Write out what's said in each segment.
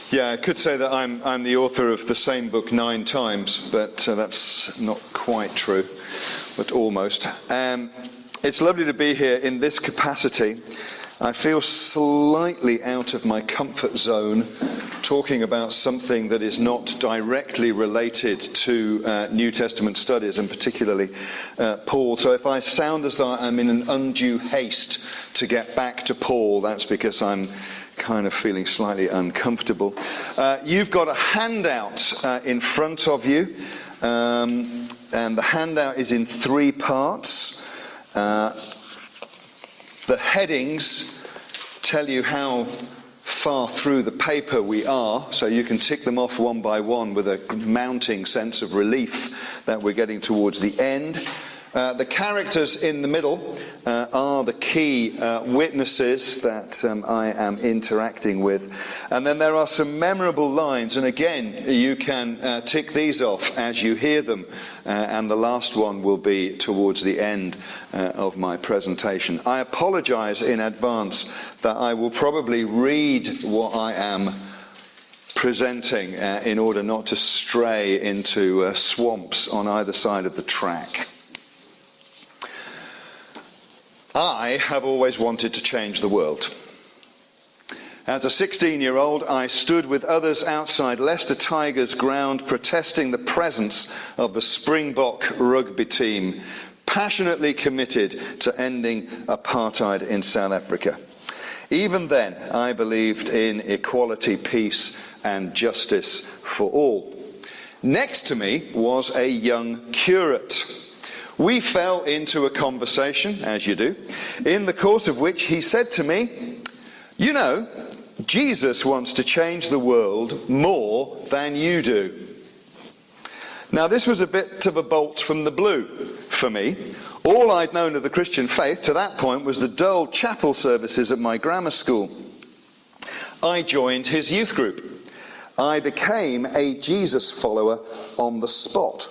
Yeah, I could say that I'm the author of the same book 9 times, but that's not quite true, but almost. It's lovely to be here in this capacity. I feel slightly out of my comfort zone talking about something that is not directly related to New Testament studies, and particularly Paul. So if I sound as though I'm in an undue haste to get back to Paul, that's because I'm kind of feeling slightly uncomfortable. You've got a handout in front of you, and the handout is in 3 parts. The headings tell you how far through the paper we are, so you can tick them off one by one with a mounting sense of relief that we're getting towards the end. The characters in the middle are the key witnesses that I am interacting with. And then there are some memorable lines, and again, you can tick these off as you hear them. And the last one will be towards the end of my presentation. I apologize in advance that I will probably read what I am presenting in order not to stray into swamps on either side of the track. I have always wanted to change the world. As a 16-year-old, I stood with others outside Leicester Tigers ground protesting the presence of the Springbok rugby team, passionately committed to ending apartheid in South Africa. Even then, I believed in equality, peace, and justice for all. Next to me was a young curate. We fell into a conversation, as you do, in the course of which he said to me, "You know, Jesus wants to change the world more than you do." Now, this was a bit of a bolt from the blue for me. All I'd known of the Christian faith to that point was the dull chapel services at my grammar school. I joined his youth group. I became a Jesus follower on the spot.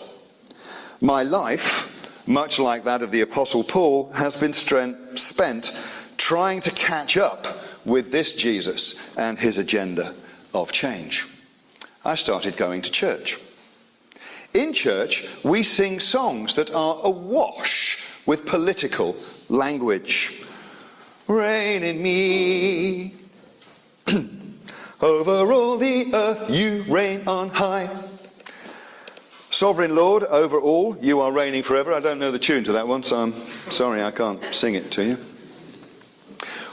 My life, much like that of the Apostle Paul, has been spent trying to catch up with this Jesus and his agenda of change. I started going to church. In church, we sing songs that are awash with political language. Reign in me, over all the earth you reign on high. Sovereign Lord, over all, you are reigning forever. I don't know the tune to that one, so I'm sorry I can't sing it to you.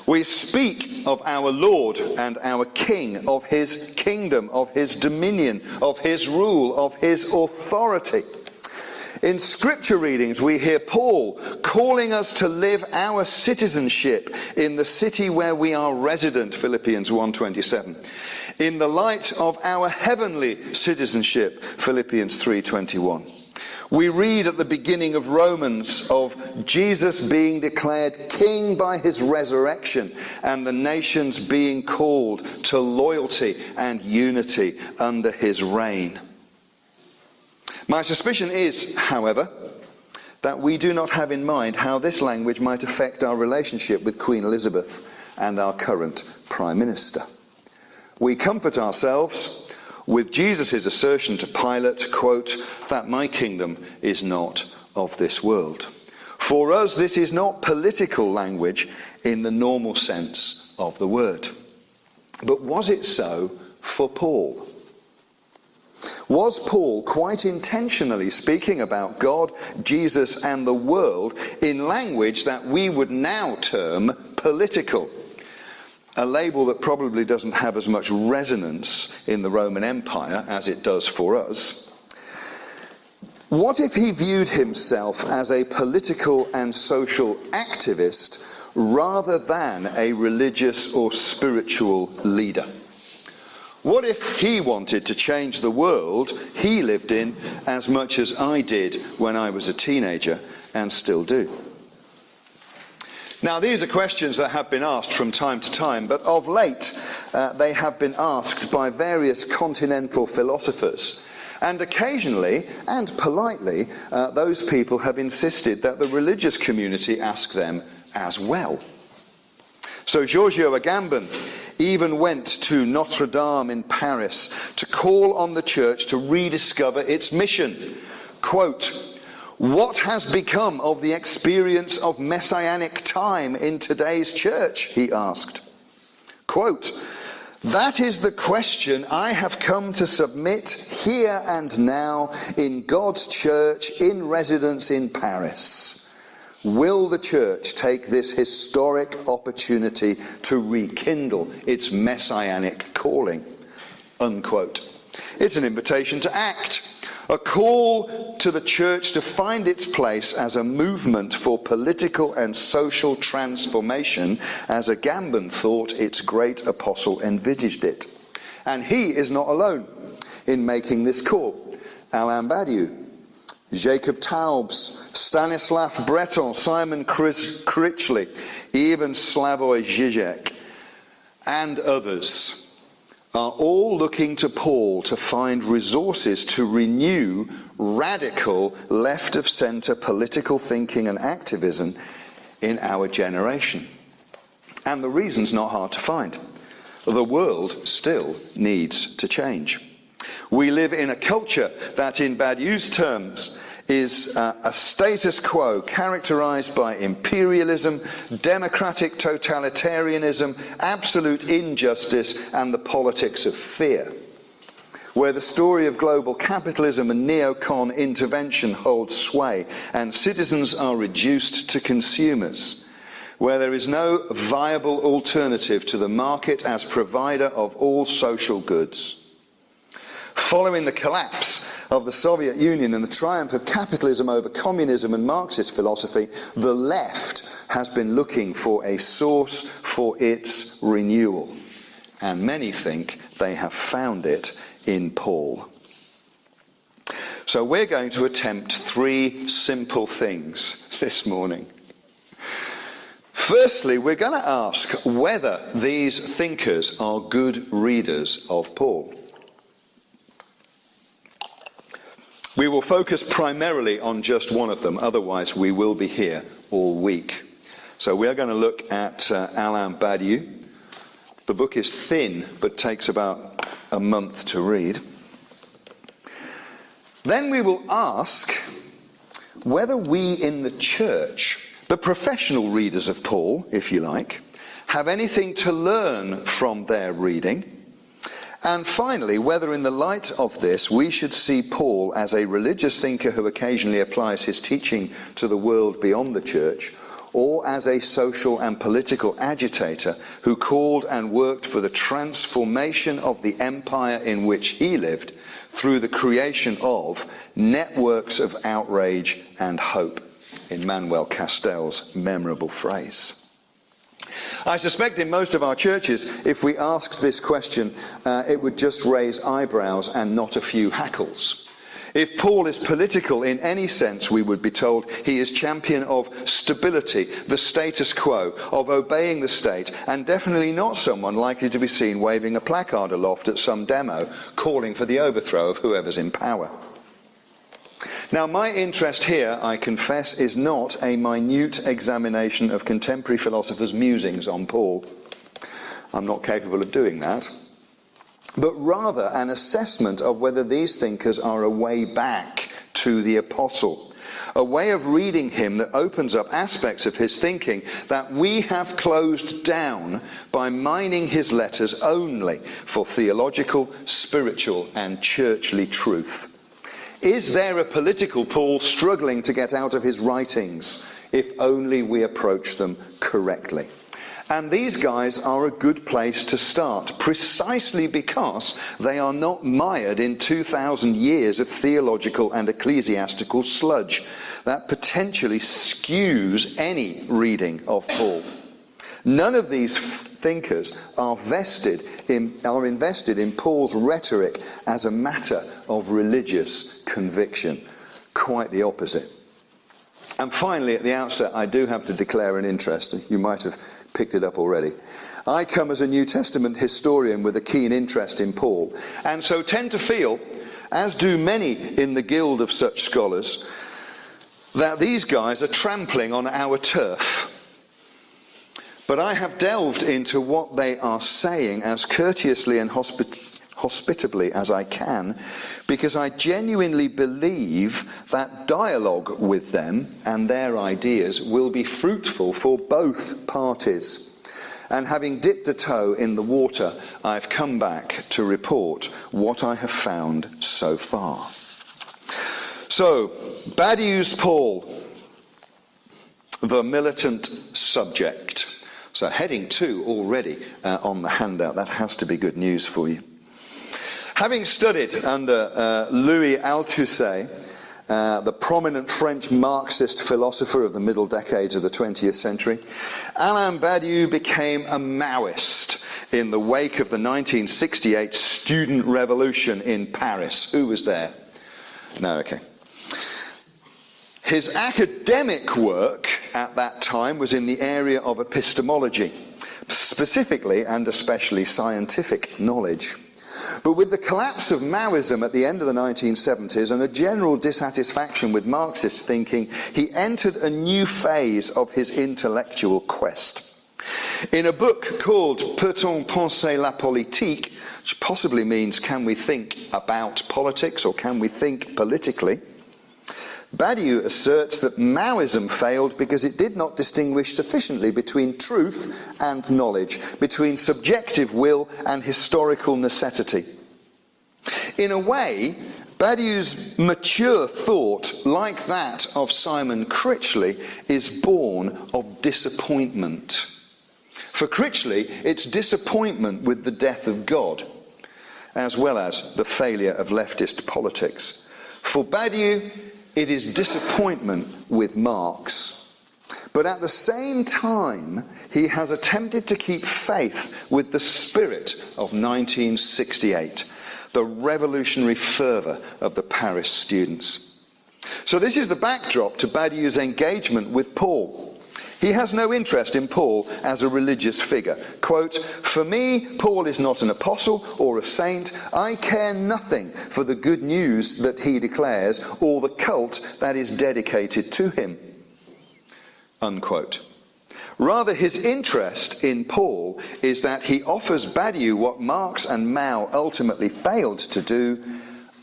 We speak of our Lord and our King, of his kingdom, of his dominion, of his rule, of his authority. In scripture readings, we hear Paul calling us to live our citizenship in the city where we are resident, Philippians 1:27. In the light of our heavenly citizenship, Philippians 3:21. We read at the beginning of Romans of Jesus being declared king by his resurrection and the nations being called to loyalty and unity under his reign. My suspicion is, however, that we do not have in mind how this language might affect our relationship with Queen Elizabeth and our current Prime Minister. We comfort ourselves with Jesus' assertion to Pilate, quote, that my kingdom is not of this world. For us, this is not political language in the normal sense of the word. But was it so for Paul? Was Paul quite intentionally speaking about God, Jesus, and the world in language that we would now term political? A label that probably doesn't have as much resonance in the Roman Empire as it does for us. What if he viewed himself as a political and social activist rather than a religious or spiritual leader? What if he wanted to change the world he lived in as much as I did when I was a teenager and still do? Now, these are questions that have been asked from time to time, but of late they have been asked by various continental philosophers. And occasionally, and politely, those people have insisted that the religious community ask them as well. So Giorgio Agamben even went to Notre Dame in Paris to call on the church to rediscover its mission. Quote, "What has become of the experience of messianic time in today's church?" he asked. Quote, "That is the question I have come to submit here and now in God's church in residence in Paris. Will the church take this historic opportunity to rekindle its messianic calling?" Unquote. It's an invitation to act, a call to the church to find its place as a movement for political and social transformation, as Agamben thought its great apostle envisaged it. And he is not alone in making this call. Alain Badiou, Jacob Taubes, Stanislav Breton, Simon Critchley, even Slavoj Žižek, and others are all looking to Paul to find resources to renew radical left-of-centre political thinking and activism in our generation. And the reason's not hard to find. The world still needs to change. We live in a culture that, in Badiou's terms, is a status quo characterized by imperialism, democratic totalitarianism, absolute injustice, and the politics of fear, where the story of global capitalism and neocon intervention holds sway and citizens are reduced to consumers, where there is no viable alternative to the market as provider of all social goods. Following the collapse of the Soviet Union and the triumph of capitalism over communism and Marxist philosophy, the left has been looking for a source for its renewal. And many think they have found it in Paul. So we're going to attempt 3 simple things this morning. Firstly, we're going to ask whether these thinkers are good readers of Paul. We will focus primarily on just one of them, otherwise we will be here all week. So we are going to look at Alain Badiou. The book is thin, but takes about a month to read. Then we will ask whether we in the church, the professional readers of Paul, if you like, have anything to learn from their reading. And finally, whether in the light of this we should see Paul as a religious thinker who occasionally applies his teaching to the world beyond the church, or as a social and political agitator who called and worked for the transformation of the empire in which he lived through the creation of networks of outrage and hope, in Manuel Castell's memorable phrase. I suspect in most of our churches, if we asked this question, it would just raise eyebrows and not a few hackles. If Paul is political in any sense, we would be told he is champion of stability, the status quo, of obeying the state, and definitely not someone likely to be seen waving a placard aloft at some demo, calling for the overthrow of whoever's in power. Now, my interest here, I confess, is not a minute examination of contemporary philosophers' musings on Paul. I'm not capable of doing that. But rather an assessment of whether these thinkers are a way back to the apostle, a way of reading him that opens up aspects of his thinking that we have closed down by mining his letters only for theological, spiritual, and churchly truth. Is there a political Paul struggling to get out of his writings, if only we approach them correctly? And these guys are a good place to start, precisely because they are not mired in 2,000 years of theological and ecclesiastical sludge that potentially skews any reading of Paul. None of these thinkers are invested in Paul's rhetoric as a matter of religious conviction. Quite the opposite. And finally, at the outset, I do have to declare an interest. You might have picked it up already. I come as a New Testament historian with a keen interest in Paul, and so tend to feel, as do many in the guild of such scholars, that these guys are trampling on our turf. But I have delved into what they are saying as courteously and hospitably as I can, because I genuinely believe that dialogue with them and their ideas will be fruitful for both parties. And having dipped a toe in the water, I've come back to report what I have found so far. So, Badiou's Paul, the militant subject. So heading 2 already on the handout. That has to be good news for you. Having studied under Louis Althusser, the prominent French Marxist philosopher of the middle decades of the 20th century, Alain Badiou became a Maoist in the wake of the 1968 student revolution in Paris. Who was there? No, okay. His academic work at that time was in the area of epistemology, specifically and especially scientific knowledge. But with the collapse of Maoism at the end of the 1970s and a general dissatisfaction with Marxist thinking, he entered a new phase of his intellectual quest. In a book called Peut-on penser la politique, which possibly means can we think about politics or can we think politically, Badiou asserts that Maoism failed because it did not distinguish sufficiently between truth and knowledge, between subjective will and historical necessity. In a way, Badiou's mature thought, like that of Simon Critchley, is born of disappointment. For Critchley, it's disappointment with the death of God, as well as the failure of leftist politics. For Badiou, it is disappointment with Marx. But at the same time, he has attempted to keep faith with the spirit of 1968, the revolutionary fervour of the Paris students. So this is the backdrop to Badiou's engagement with Paul. He has no interest in Paul as a religious figure. Quote, "For me, Paul is not an apostle or a saint. I care nothing for the good news that he declares or the cult that is dedicated to him." Unquote. Rather, his interest in Paul is that he offers Badiou what Marx and Mao ultimately failed to do,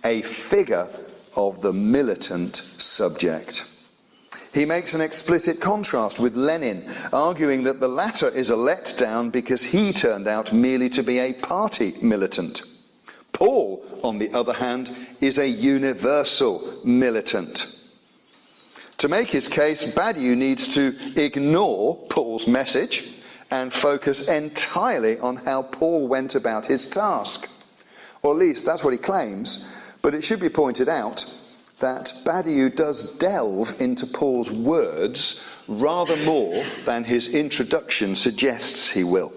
a figure of the militant subject. He makes an explicit contrast with Lenin, arguing that the latter is a letdown because he turned out merely to be a party militant. Paul, on the other hand, is a universal militant. To make his case, Badiou needs to ignore Paul's message and focus entirely on how Paul went about his task. Or at least that's what he claims, but it should be pointed out that Badiou does delve into Paul's words rather more than his introduction suggests he will.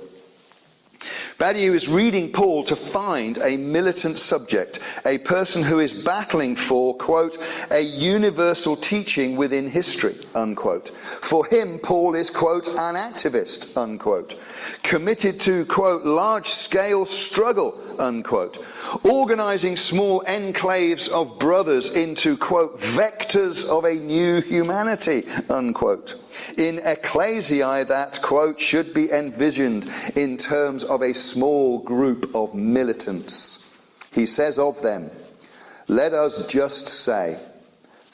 Badiou is reading Paul to find a militant subject, a person who is battling for, quote, a universal teaching within history, unquote. For him, Paul is, quote, an activist, unquote, committed to, quote, large-scale struggle, unquote, organizing small enclaves of brothers into, quote, vectors of a new humanity, unquote, in ecclesiae that, quote, should be envisioned in terms of a small group of militants. He says of them, let us just say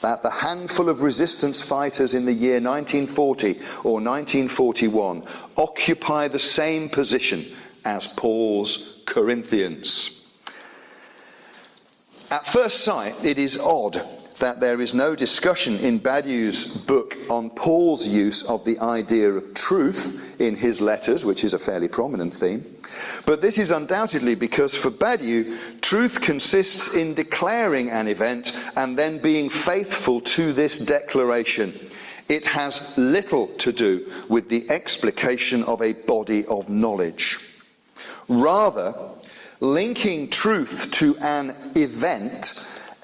that the handful of resistance fighters in the year 1940 or 1941 occupy the same position as Paul's Corinthians. At first sight, it is odd that there is no discussion in Badiou's book on Paul's use of the idea of truth in his letters, which is a fairly prominent theme. But this is undoubtedly because for Badiou, truth consists in declaring an event and then being faithful to this declaration. It has little to do with the explication of a body of knowledge. Rather, linking truth to an event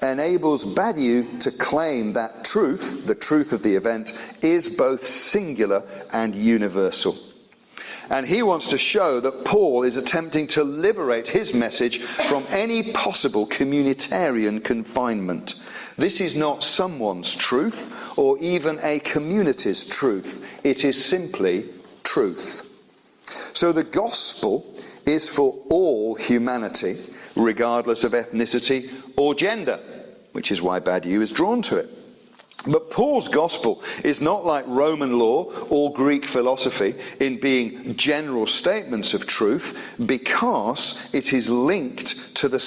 enables Badiou to claim that truth, the truth of the event, is both singular and universal. And he wants to show that Paul is attempting to liberate his message from any possible communitarian confinement. This is not someone's truth or even a community's truth. It is simply truth. So the gospel is for all humanity, regardless of ethnicity or gender, which is why Badiou is drawn to it. But Paul's gospel is not like Roman law or Greek philosophy in being general statements of truth, because it is linked to the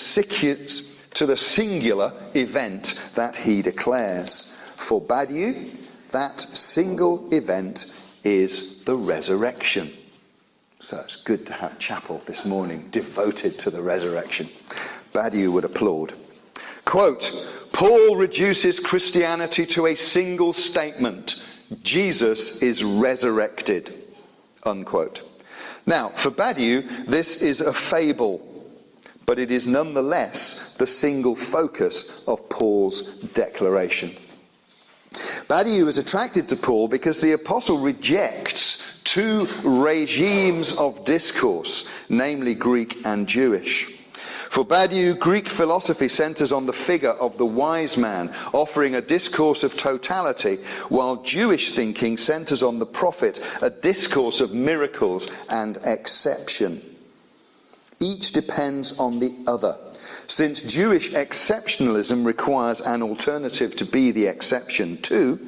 singular event that he declares. For Badiou, that single event is the resurrection. So it's good to have chapel this morning devoted to the resurrection. Badiou would applaud. Quote, Paul reduces Christianity to a single statement: Jesus is resurrected. Unquote. Now, for Badiou, this is a fable, but it is nonetheless the single focus of Paul's declaration. Badiou is attracted to Paul because the apostle rejects two regimes of discourse, namely Greek and Jewish. For Badiou, Greek philosophy centers on the figure of the wise man, offering a discourse of totality, while Jewish thinking centers on the prophet, a discourse of miracles and exception. Each depends on the other, since Jewish exceptionalism requires an alternative to be the exception too,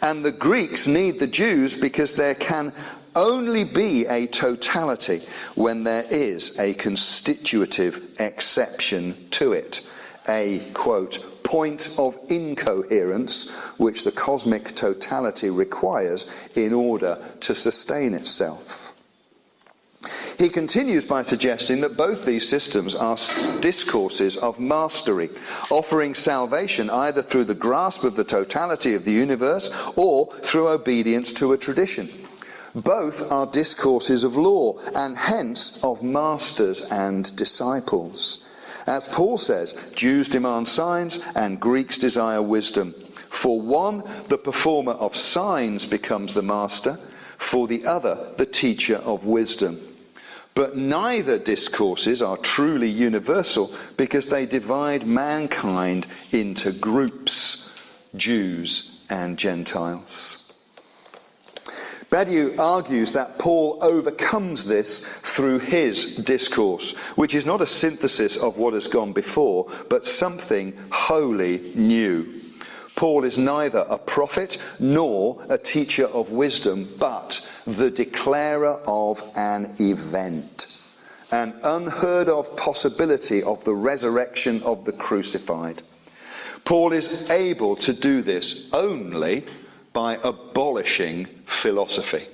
and the Greeks need the Jews because there can only be a totality when there is a constitutive exception to it, a, quote, point of incoherence which the cosmic totality requires in order to sustain itself. He continues by suggesting that both these systems are discourses of mastery, offering salvation either through the grasp of the totality of the universe or through obedience to a tradition. Both are discourses of law, and hence of masters and disciples. As Paul says, Jews demand signs and Greeks desire wisdom. For one, the performer of signs becomes the master. For the other, the teacher of wisdom. But neither discourses are truly universal because they divide mankind into groups, Jews and Gentiles. Badiou argues that Paul overcomes this through his discourse, which is not a synthesis of what has gone before, but something wholly new. Paul is neither a prophet nor a teacher of wisdom, but the declarer of an event, an unheard of possibility of the resurrection of the crucified. Paul is able to do this only by abolishing philosophy,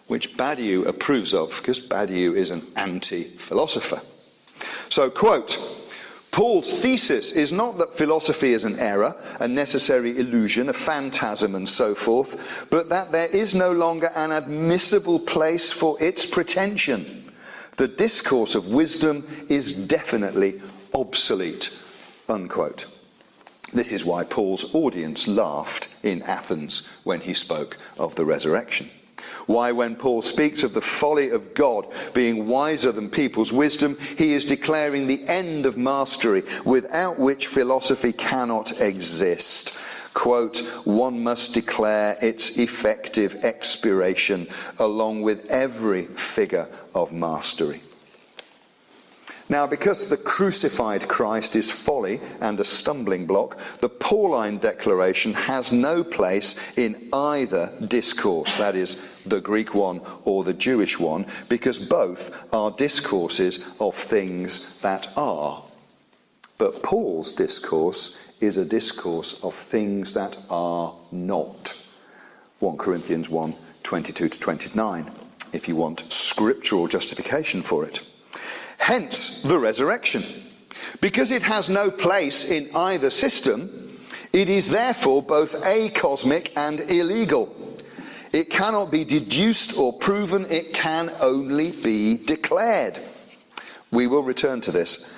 which Badiou approves of, because Badiou is an anti-philosopher. So, quote, Paul's thesis is not that philosophy is an error, a necessary illusion, a phantasm and so forth, but that there is no longer an admissible place for its pretension. The discourse of wisdom is definitely obsolete, unquote. This is why Paul's audience laughed in Athens when he spoke of the resurrection. Why, when Paul speaks of the folly of God being wiser than people's wisdom, he is declaring the end of mastery, without which philosophy cannot exist. Quote, one must declare its effective expiration along with every figure of mastery. Now, because the crucified Christ is folly and a stumbling block, the Pauline declaration has no place in either discourse, that is, the Greek one or the Jewish one, because both are discourses of things that are. But Paul's discourse is a discourse of things that are not. 1 Corinthians 1, 22-29, if you want scriptural justification for it. Hence the resurrection. Because it has no place in either system, it is therefore both acosmic and illegal. It cannot be deduced or proven, it can only be declared. We will return to this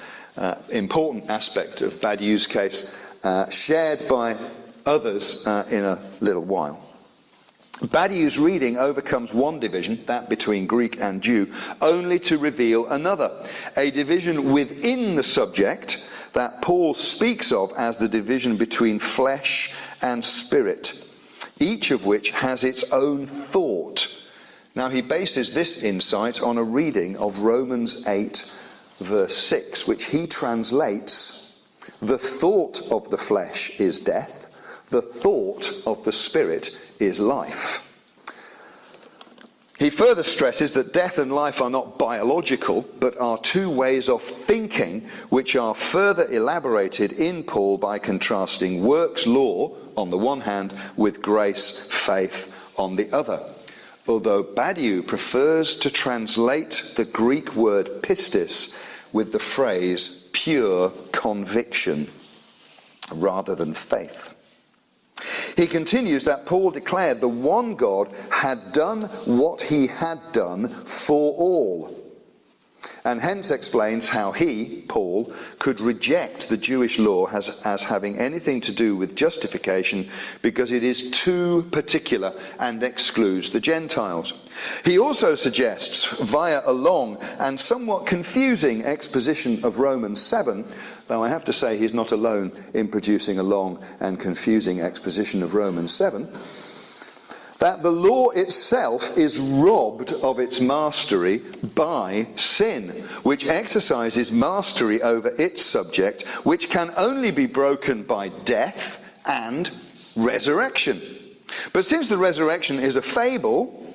important aspect of Badiou's case, shared by others in a little while. Badiou's reading overcomes one division, that between Greek and Jew, only to reveal another, a division within the subject that Paul speaks of as the division between flesh and spirit, each of which has its own thought, Now he bases this insight on a reading of Romans 8 verse 6, which he translates, "The thought of the flesh is death, the thought of the spirit is life." He further stresses that death and life are not biological, but are two ways of thinking which are further elaborated in Paul by contrasting works law on the one hand with grace, faith on the other. Although Badiou prefers to translate the Greek word pistis with the phrase pure conviction rather than faith. He continues that Paul declared the one God had done what he had done for all, and hence explains how he, Paul, could reject the Jewish law as having anything to do with justification because it is too particular and excludes the Gentiles. He also suggests, via a long and somewhat confusing exposition of Romans 7, though I have to say he's not alone in producing a long and confusing exposition of Romans 7, that the law itself is robbed of its mastery by sin, which exercises mastery over its subject, which can only be broken by death and resurrection. But since the resurrection is a fable,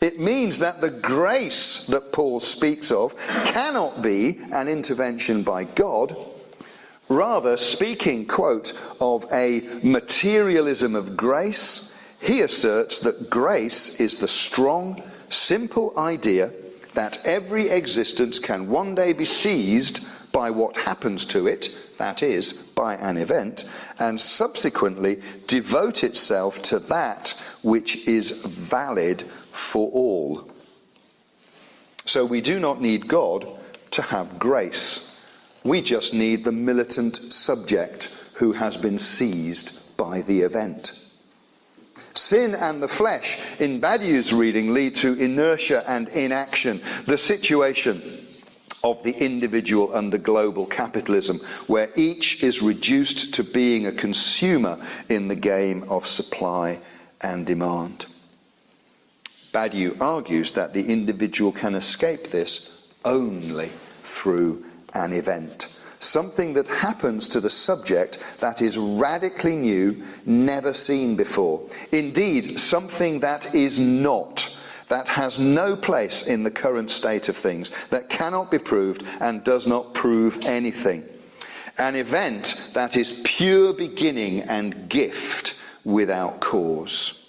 it means that the grace that Paul speaks of cannot be an intervention by God. Rather, speaking, quote, of a materialism of grace, he asserts that grace is the strong, simple idea that every existence can one day be seized by what happens to it, that is, by an event, and subsequently devote itself to that which is valid for all. So we do not need God to have grace. We just need the militant subject who has been seized by the event. Sin and the flesh, in Badiou's reading, lead to inertia and inaction, the situation of the individual under global capitalism, where each is reduced to being a consumer in the game of supply and demand. Badiou argues that the individual can escape this only through an event. Something that happens to the subject that is radically new, never seen before. Indeed, something that is not, that has no place in the current state of things, that cannot be proved and does not prove anything. An event that is pure beginning and gift without cause.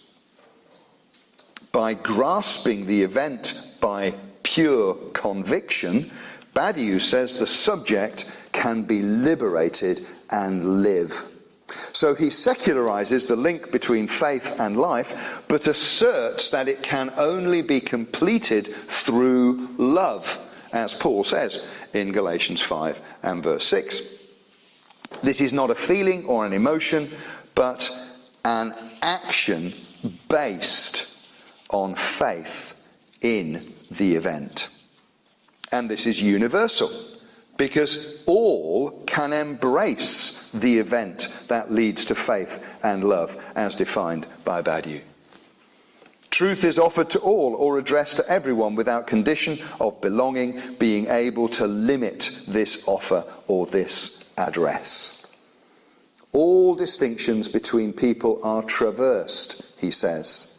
By grasping the event by pure conviction, Badiou says the subject can be liberated and live. So he secularizes the link between faith and life, but asserts that it can only be completed through love, as Paul says in Galatians 5 and verse 6. This is not a feeling or an emotion, but an action based on faith in the event. And this is universal, because all can embrace the event that leads to faith and love, as defined by Badiou. Truth is offered to all or addressed to everyone without condition of belonging being able to limit this offer or this address. All distinctions between people are traversed, he says.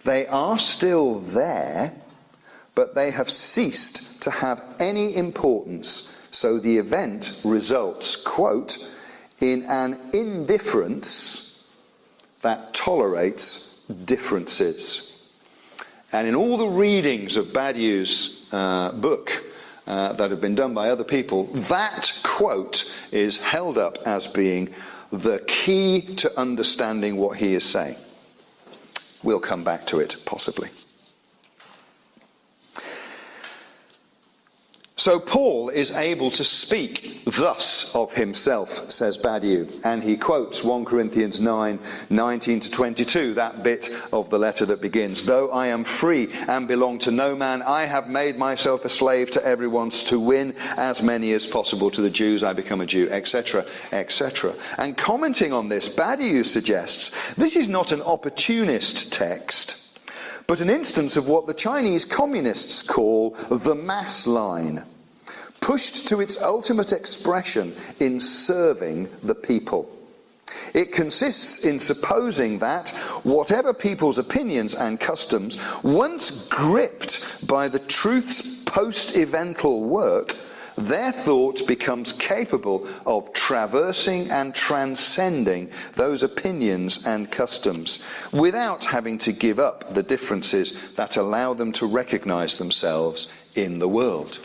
They are still there, but they have ceased to have any importance. So the event results, quote, in an indifference that tolerates differences. And in all the readings of Badiou's book that have been done by other people, that quote is held up as being the key to understanding what he is saying. We'll come back to it, possibly. So Paul is able to speak thus of himself, says Badiou, and he quotes 1 Corinthians 9, 19 to 22, that bit of the letter that begins, "Though I am free and belong to no man, I have made myself a slave to everyone to win as many as possible. To the Jews I become a Jew," etc., etc. And commenting on this, Badiou suggests this is not an opportunist text, but an instance of what the Chinese communists call the mass line, pushed to its ultimate expression in serving the people. It consists in supposing that whatever people's opinions and customs, once gripped by the truth's post-evental work, their thought becomes capable of traversing and transcending those opinions and customs without having to give up the differences that allow them to recognize themselves in the world.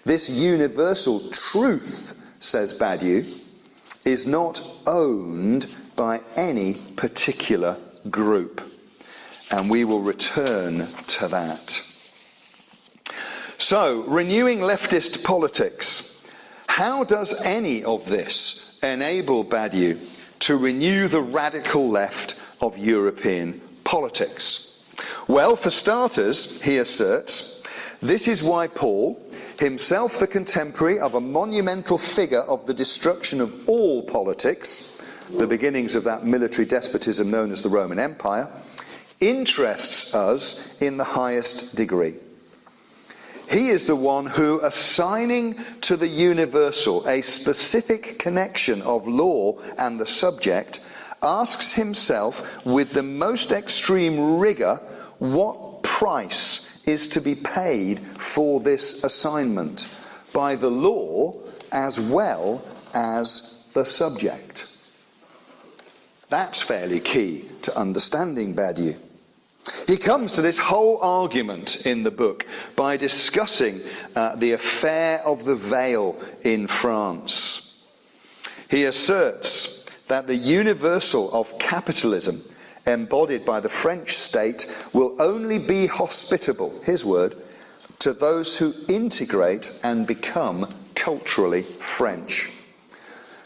This universal truth, says Badiou, is not owned by any particular group. And we will return to that. So, renewing leftist politics. How does any of this enable Badiou to renew the radical left of European politics? Well, for starters, he asserts, this is why Paul, himself the contemporary of a monumental figure of the destruction of all politics, the beginnings of that military despotism known as the Roman Empire, interests us in the highest degree. He is the one who, assigning to the universal a specific connection of law and the subject, asks himself with the most extreme rigour what price is to be paid for this assignment by the law as well as the subject. That's fairly key to understanding Badiou. He comes to this whole argument in the book by discussing the affair of the veil in France. He asserts that the universal of capitalism embodied by the French state will only be hospitable, his word, to those who integrate and become culturally French.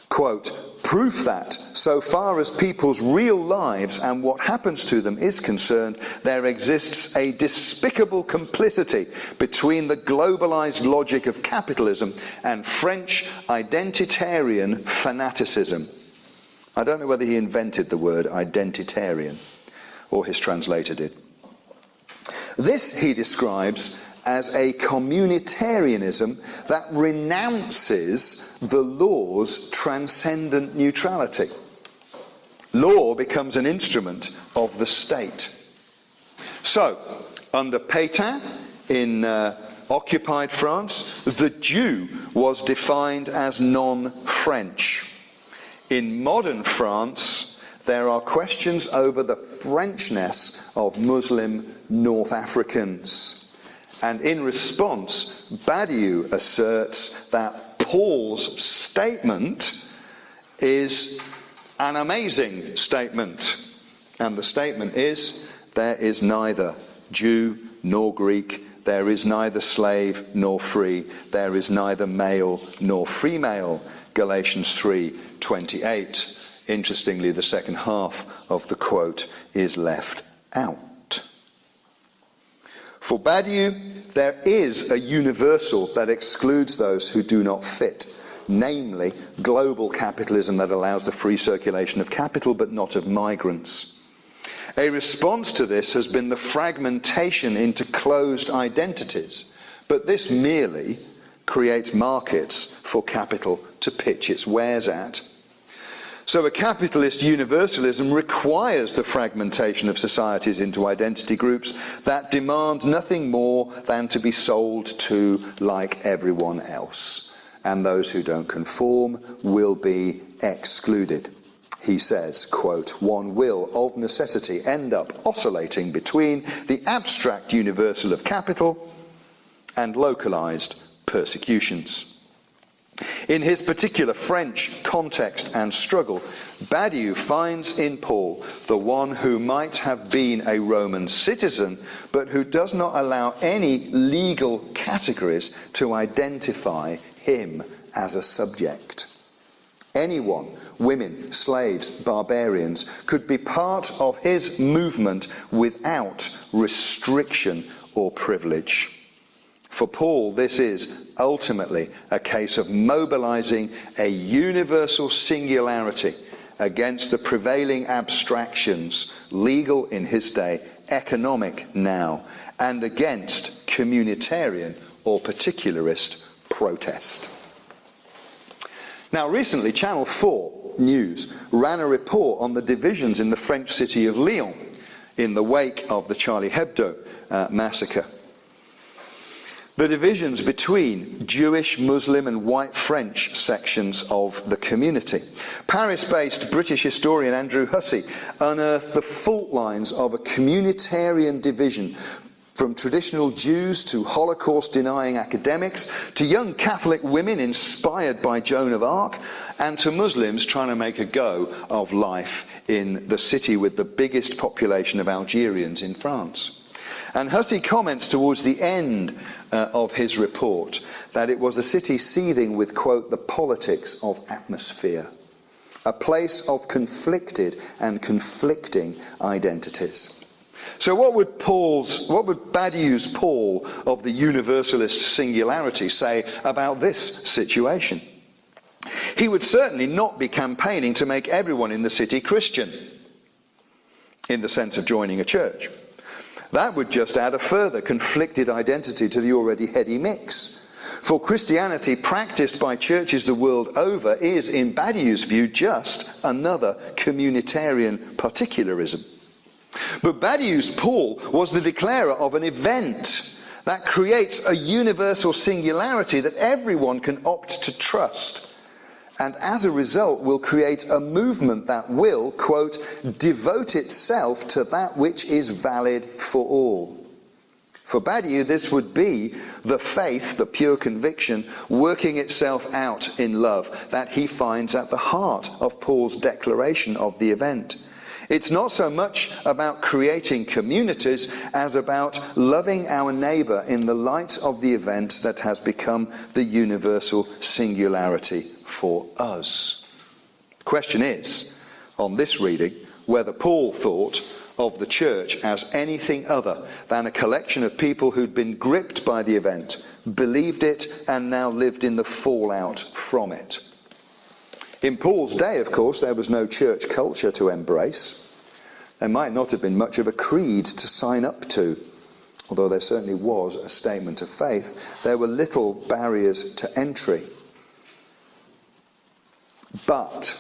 Quote, proof that, so far as people's real lives and what happens to them is concerned, there exists a despicable complicity between the globalized logic of capitalism and French identitarian fanaticism. I don't know whether he invented the word identitarian or his translator did. This he describes as a communitarianism that renounces the law's transcendent neutrality. Law becomes an instrument of the state. So, under Pétain in occupied France, the Jew was defined as non-French. In modern France, there are questions over the Frenchness of Muslim North Africans. And in response, Badiou asserts that Paul's statement is an amazing statement. And the statement is, there is neither Jew nor Greek, there is neither slave nor free, there is neither male nor female. Galatians 3:28. Interestingly, the second half of the quote is left out. For Badiou, there is a universal that excludes those who do not fit, namely global capitalism that allows the free circulation of capital but not of migrants. A response to this has been the fragmentation into closed identities, but this merely creates markets for capital to pitch its wares at. So a capitalist universalism requires the fragmentation of societies into identity groups that demand nothing more than to be sold to like everyone else. And those who don't conform will be excluded. He says, quote, one will of necessity end up oscillating between the abstract universal of capital and localized persecutions. In his particular French context and struggle, Badiou finds in Paul the one who might have been a Roman citizen, but who does not allow any legal categories to identify him as a subject. Anyone, women, slaves, barbarians, could be part of his movement without restriction or privilege. For Paul, this is ultimately a case of mobilizing a universal singularity against the prevailing abstractions, legal in his day economic now, and against communitarian or particularist protest. Now, recently, Channel 4 News ran a report on the divisions in the French city of Lyon in the wake of the Charlie Hebdo massacre. The divisions between Jewish, Muslim and white French sections of the community. Paris-based British historian Andrew Hussey unearthed the fault lines of a communitarian division, from traditional Jews to Holocaust-denying academics, to young Catholic women inspired by Joan of Arc, and to Muslims trying to make a go of life in the city with the biggest population of Algerians in France. And Hussey comments towards the end of his report that it was a city seething with, quote, the politics of atmosphere, a place of conflicted and conflicting identities. So what would Badiou's Paul of the universalist singularity say about this situation? He would certainly not be campaigning to make everyone in the city Christian, in the sense of joining a church. That would just add a further conflicted identity to the already heady mix. For Christianity practiced by churches the world over is, in Badiou's view, just another communitarian particularism. But Badiou's Paul was the declarer of an event that creates a universal singularity that everyone can opt to trust, and as a result will create a movement that will, quote, devote itself to that which is valid for all. For Badiou, this would be the faith, the pure conviction, working itself out in love that he finds at the heart of Paul's declaration of the event. It's not so much about creating communities as about loving our neighbour in the light of the event that has become the universal singularity for us. The question is, on this reading, whether Paul thought of the church as anything other than a collection of people who'd been gripped by the event, believed it, and now lived in the fallout from it. In Paul's day, of course, there was no church culture to embrace. There might not have been much of a creed to sign up to, although there certainly was a statement of faith. There were little barriers to entry. But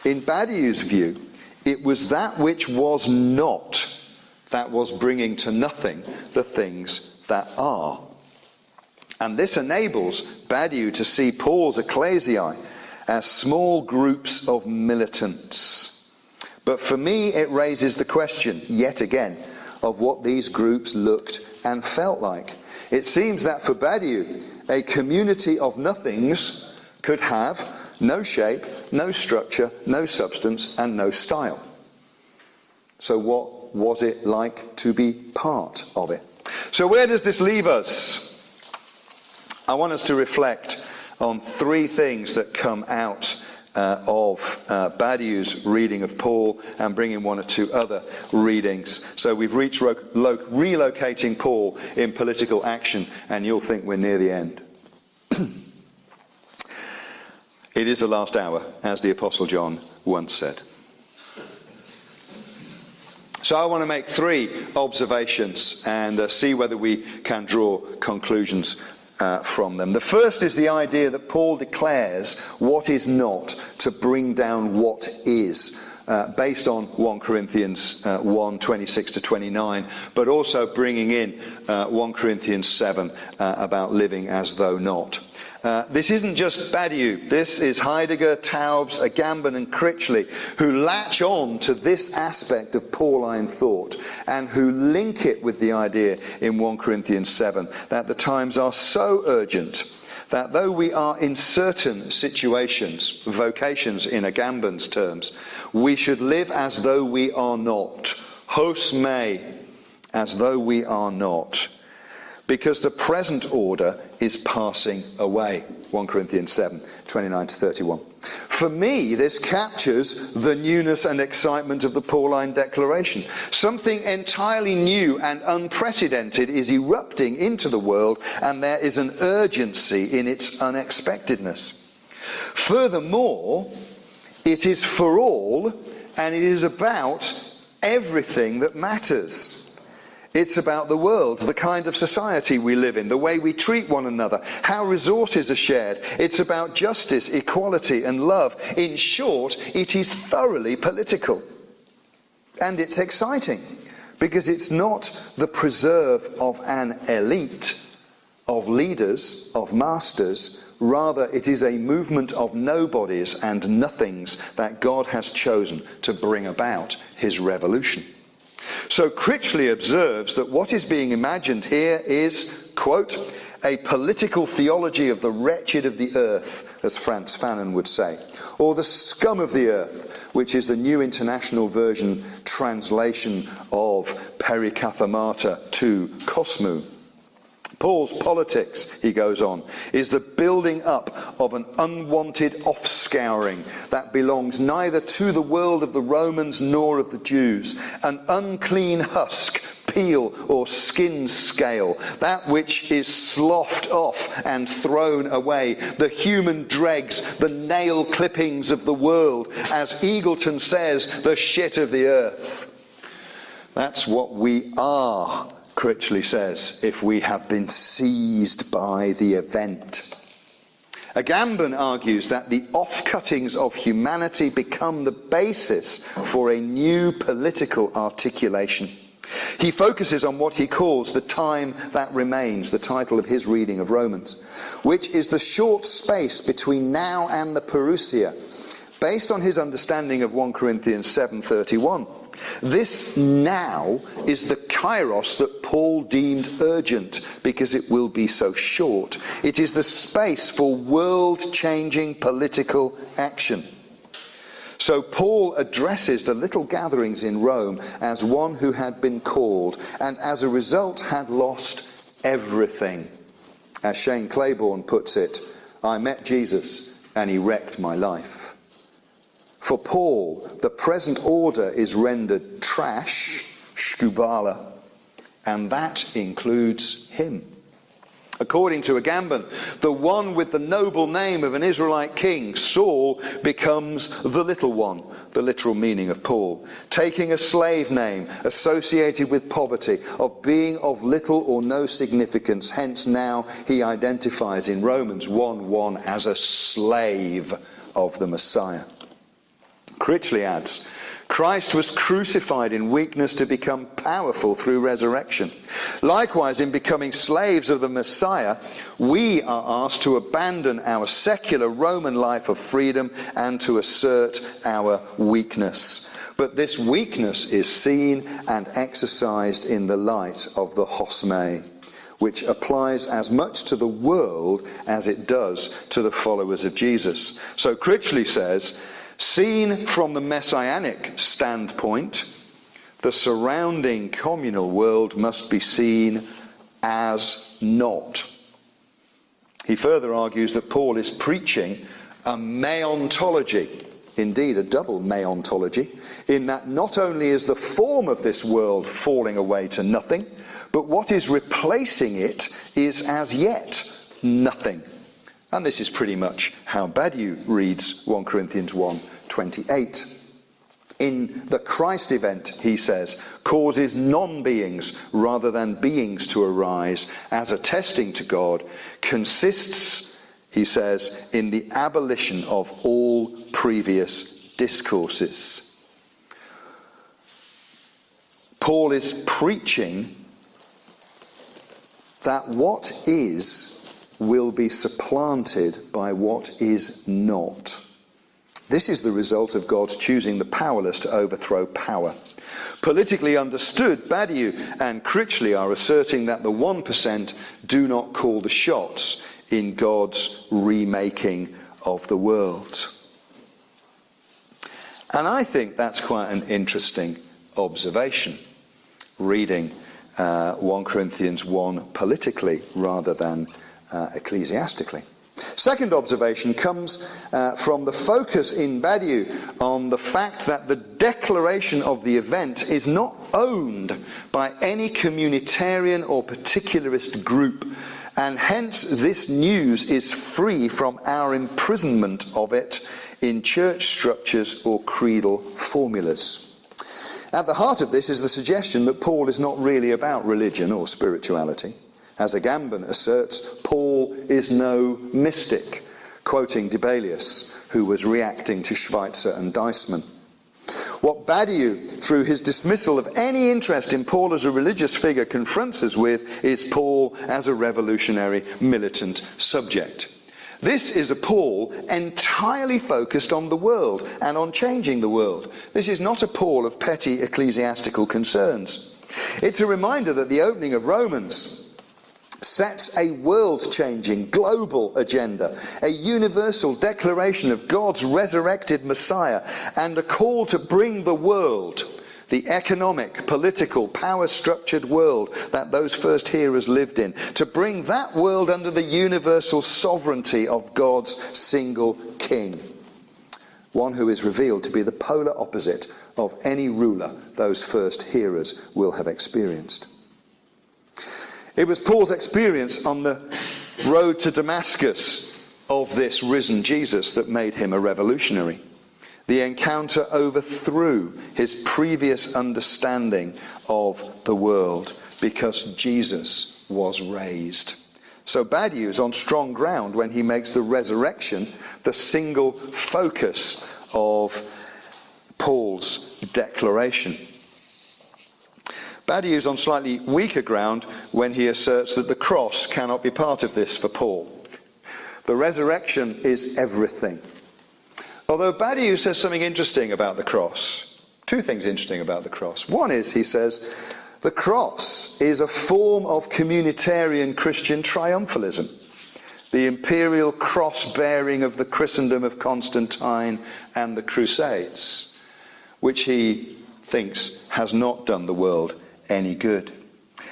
in Badiou's view, it was that which was not that was bringing to nothing the things that are. And this enables Badiou to see Paul's ecclesiae as small groups of militants. But for me, it raises the question, yet again, of what these groups looked and felt like. It seems that for Badiou, a community of nothings could have no shape, no structure, no substance, and no style. So what was it like to be part of it? So where does this leave us? I want us to reflect on three things that come out of Badiou's reading of Paul, and bring in one or two other readings. So we've reached relocating Paul in political action, and you'll think we're near the end. It is the last hour, as the Apostle John once said. So I want to make three observations and see whether we can draw conclusions from them. The first is the idea that Paul declares what is not to bring down what is, based on 1 Corinthians 1, 26 to 29, but also bringing in 1 Corinthians 7 about living as though not. This isn't just Badiou. This is Heidegger, Taubes, Agamben and Critchley, who latch on to this aspect of Pauline thought and who link it with the idea in 1 Corinthians 7 that the times are so urgent that though we are in certain situations, vocations in Agamben's terms, we should live as though we are not. Hos me, as though we are not. Because the present order is passing away. 1 Corinthians 7, 29 to 31. For me, this captures the newness and excitement of the Pauline declaration. Something entirely new and unprecedented is erupting into the world, and there is an urgency in its unexpectedness. Furthermore, it is for all, and it is about everything that matters. It's about the world, the kind of society we live in, the way we treat one another, how resources are shared. It's about justice, equality, and love. In short, it is thoroughly political. And it's exciting, because it's not the preserve of an elite, of leaders, of masters. Rather, it is a movement of nobodies and nothings that God has chosen to bring about his revolution. So Critchley observes that what is being imagined here is, quote, a political theology of the wretched of the earth, as Frantz Fanon would say, or the scum of the earth, which is the New International Version translation of Perikathemata to Cosmu. Paul's politics, he goes on, is the building up of an unwanted offscouring that belongs neither to the world of the Romans nor of the Jews, an unclean husk, peel or skin scale, that which is sloughed off and thrown away, the human dregs, the nail clippings of the world, as Eagleton says, the shit of the earth. That's what we are, Critchley says, if we have been seized by the event. Agamben argues that the off-cuttings of humanity become the basis for a new political articulation. He focuses on what he calls the time that remains, the title of his reading of Romans, which is the short space between now and the parousia, based on his understanding of 1 Corinthians 7:31. This now is the kairos that Paul deemed urgent because it will be so short. It is the space for world-changing political action. So Paul addresses the little gatherings in Rome as one who had been called and as a result had lost everything. As Shane Claiborne puts it, I met Jesus and he wrecked my life. For Paul, the present order is rendered trash, skubala, and that includes him. According to Agamben, the one with the noble name of an Israelite king, Saul, becomes the little one, the literal meaning of Paul, taking a slave name associated with poverty, of being of little or no significance. Hence now he identifies in Romans 1:1 as a slave of the Messiah. Critchley adds, Christ was crucified in weakness to become powerful through resurrection. Likewise, in becoming slaves of the Messiah, we are asked to abandon our secular Roman life of freedom and to assert our weakness. But this weakness is seen and exercised in the light of the hosmai, which applies as much to the world as it does to the followers of Jesus. So Critchley says, seen from the messianic standpoint, the surrounding communal world must be seen as not. He further argues that Paul is preaching a meontology, indeed a double meontology, in that not only is the form of this world falling away to nothing, but what is replacing it is as yet nothing. And this is pretty much how Badiou reads 1 Corinthians 1:28. In the Christ event, he says, causes non-beings rather than beings to arise as attesting to God, consists, he says, in the abolition of all previous discourses. Paul is preaching that what is will be supplanted by what is not. This is the result of God's choosing the powerless to overthrow power. Politically understood, Badiou and Critchley are asserting that the 1% do not call the shots in God's remaking of the world. And I think that's quite an interesting observation, reading 1 Corinthians 1 politically rather than ecclesiastically. Second observation comes from the focus in Badiou on the fact that the declaration of the event is not owned by any communitarian or particularist group, and hence this news is free from our imprisonment of it in church structures or creedal formulas. At the heart of this is the suggestion that Paul is not really about religion or spirituality. As Agamben asserts, Paul is no mystic, quoting Dibelius, who was reacting to Schweitzer and Deisman. What Badiou, through his dismissal of any interest in Paul as a religious figure, confronts us with is Paul as a revolutionary, militant subject. This is a Paul entirely focused on the world and on changing the world. This is not a Paul of petty ecclesiastical concerns. It's a reminder that the opening of Romans sets a world-changing global agenda, a universal declaration of God's resurrected Messiah, and a call to bring the world, the economic, political, power-structured world that those first hearers lived in, to bring that world under the universal sovereignty of God's single king, one who is revealed to be the polar opposite of any ruler those first hearers will have experienced. It was Paul's experience on the road to Damascus of this risen Jesus that made him a revolutionary. The encounter overthrew his previous understanding of the world because Jesus was raised. So Badiou is on strong ground when he makes the resurrection the single focus of Paul's declaration. Badiou is on slightly weaker ground when he asserts that the cross cannot be part of this for Paul. The resurrection is everything. Although Badiou says something interesting about the cross, two things interesting about the cross. One is, he says, the cross is a form of communitarian Christian triumphalism, the imperial cross-bearing of the Christendom of Constantine and the Crusades, which he thinks has not done the world any good.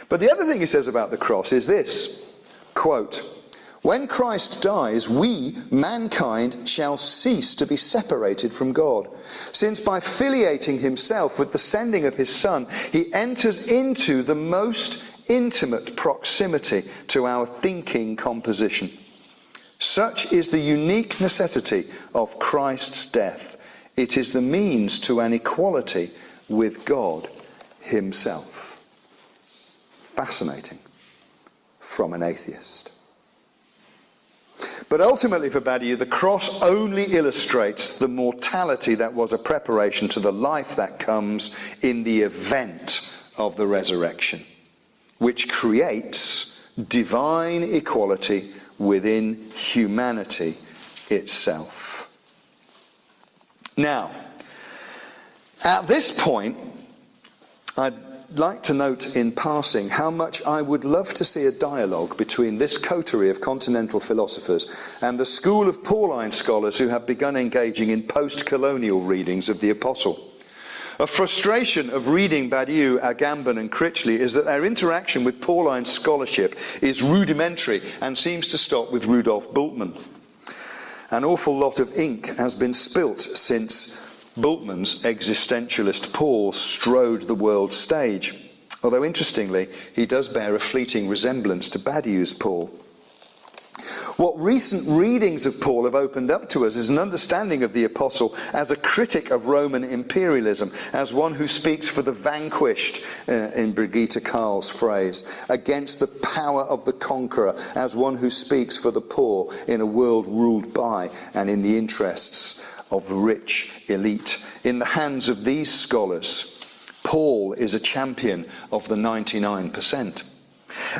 But the other thing he says about the cross is this, quote, "When Christ dies, we, mankind, shall cease to be separated from God, since by filiating himself with the sending of his Son, he enters into the most intimate proximity to our thinking composition. Such is the unique necessity of Christ's death. It is the means to an equality with God himself." Fascinating from an atheist. But ultimately for Badiou, the cross only illustrates the mortality that was a preparation to the life that comes in the event of the resurrection, which creates divine equality within humanity itself. Now, at this point, I'd like to note in passing how much I would love to see a dialogue between this coterie of continental philosophers and the school of Pauline scholars who have begun engaging in post-colonial readings of the Apostle. A frustration of reading Badiou, Agamben and Critchley is that their interaction with Pauline scholarship is rudimentary and seems to stop with Rudolf Bultmann. An awful lot of ink has been spilt since Bultmann's existentialist Paul strode the world stage, although interestingly he does bear a fleeting resemblance to Badiou's Paul. What recent readings of Paul have opened up to us is an understanding of the Apostle as a critic of Roman imperialism, as one who speaks for the vanquished, in Brigitte Karl's phrase, against the power of the conqueror, as one who speaks for the poor in a world ruled by and in the interests of the rich elite. In the hands of these scholars, Paul is a champion of the 99%.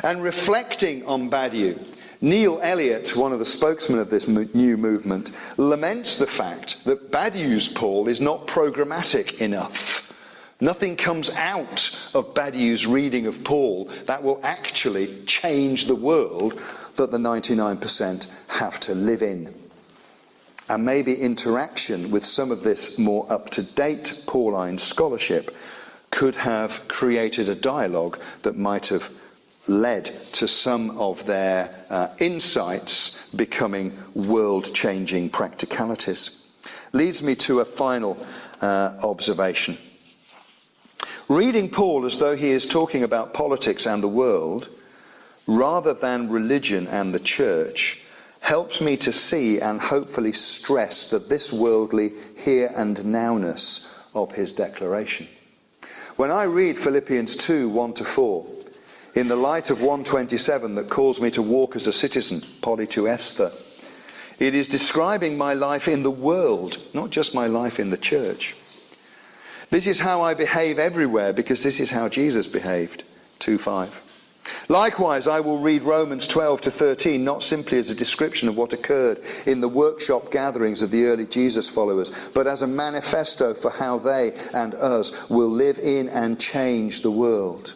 And reflecting on Badiou, Neil Elliott, one of the spokesmen of this new movement, laments the fact that Badiou's Paul is not programmatic enough. Nothing comes out of Badiou's reading of Paul that will actually change the world that the 99% have to live in. And maybe interaction with some of this more up-to-date Pauline scholarship could have created a dialogue that might have led to some of their insights becoming world-changing practicalities. Leads me to a final observation. Reading Paul as though he is talking about politics and the world, rather than religion and the church, helps me to see and hopefully stress that this worldly here and nowness of his declaration. When I read Philippians 2, 1-4, in the light of 127 that calls me to walk as a citizen, poly to Esther, it is describing my life in the world, not just my life in the church. This is how I behave everywhere, because this is how Jesus behaved, 2:5. Likewise, I will read Romans 12-13, not simply as a description of what occurred in the workshop gatherings of the early Jesus followers, but as a manifesto for how they and us will live in and change the world.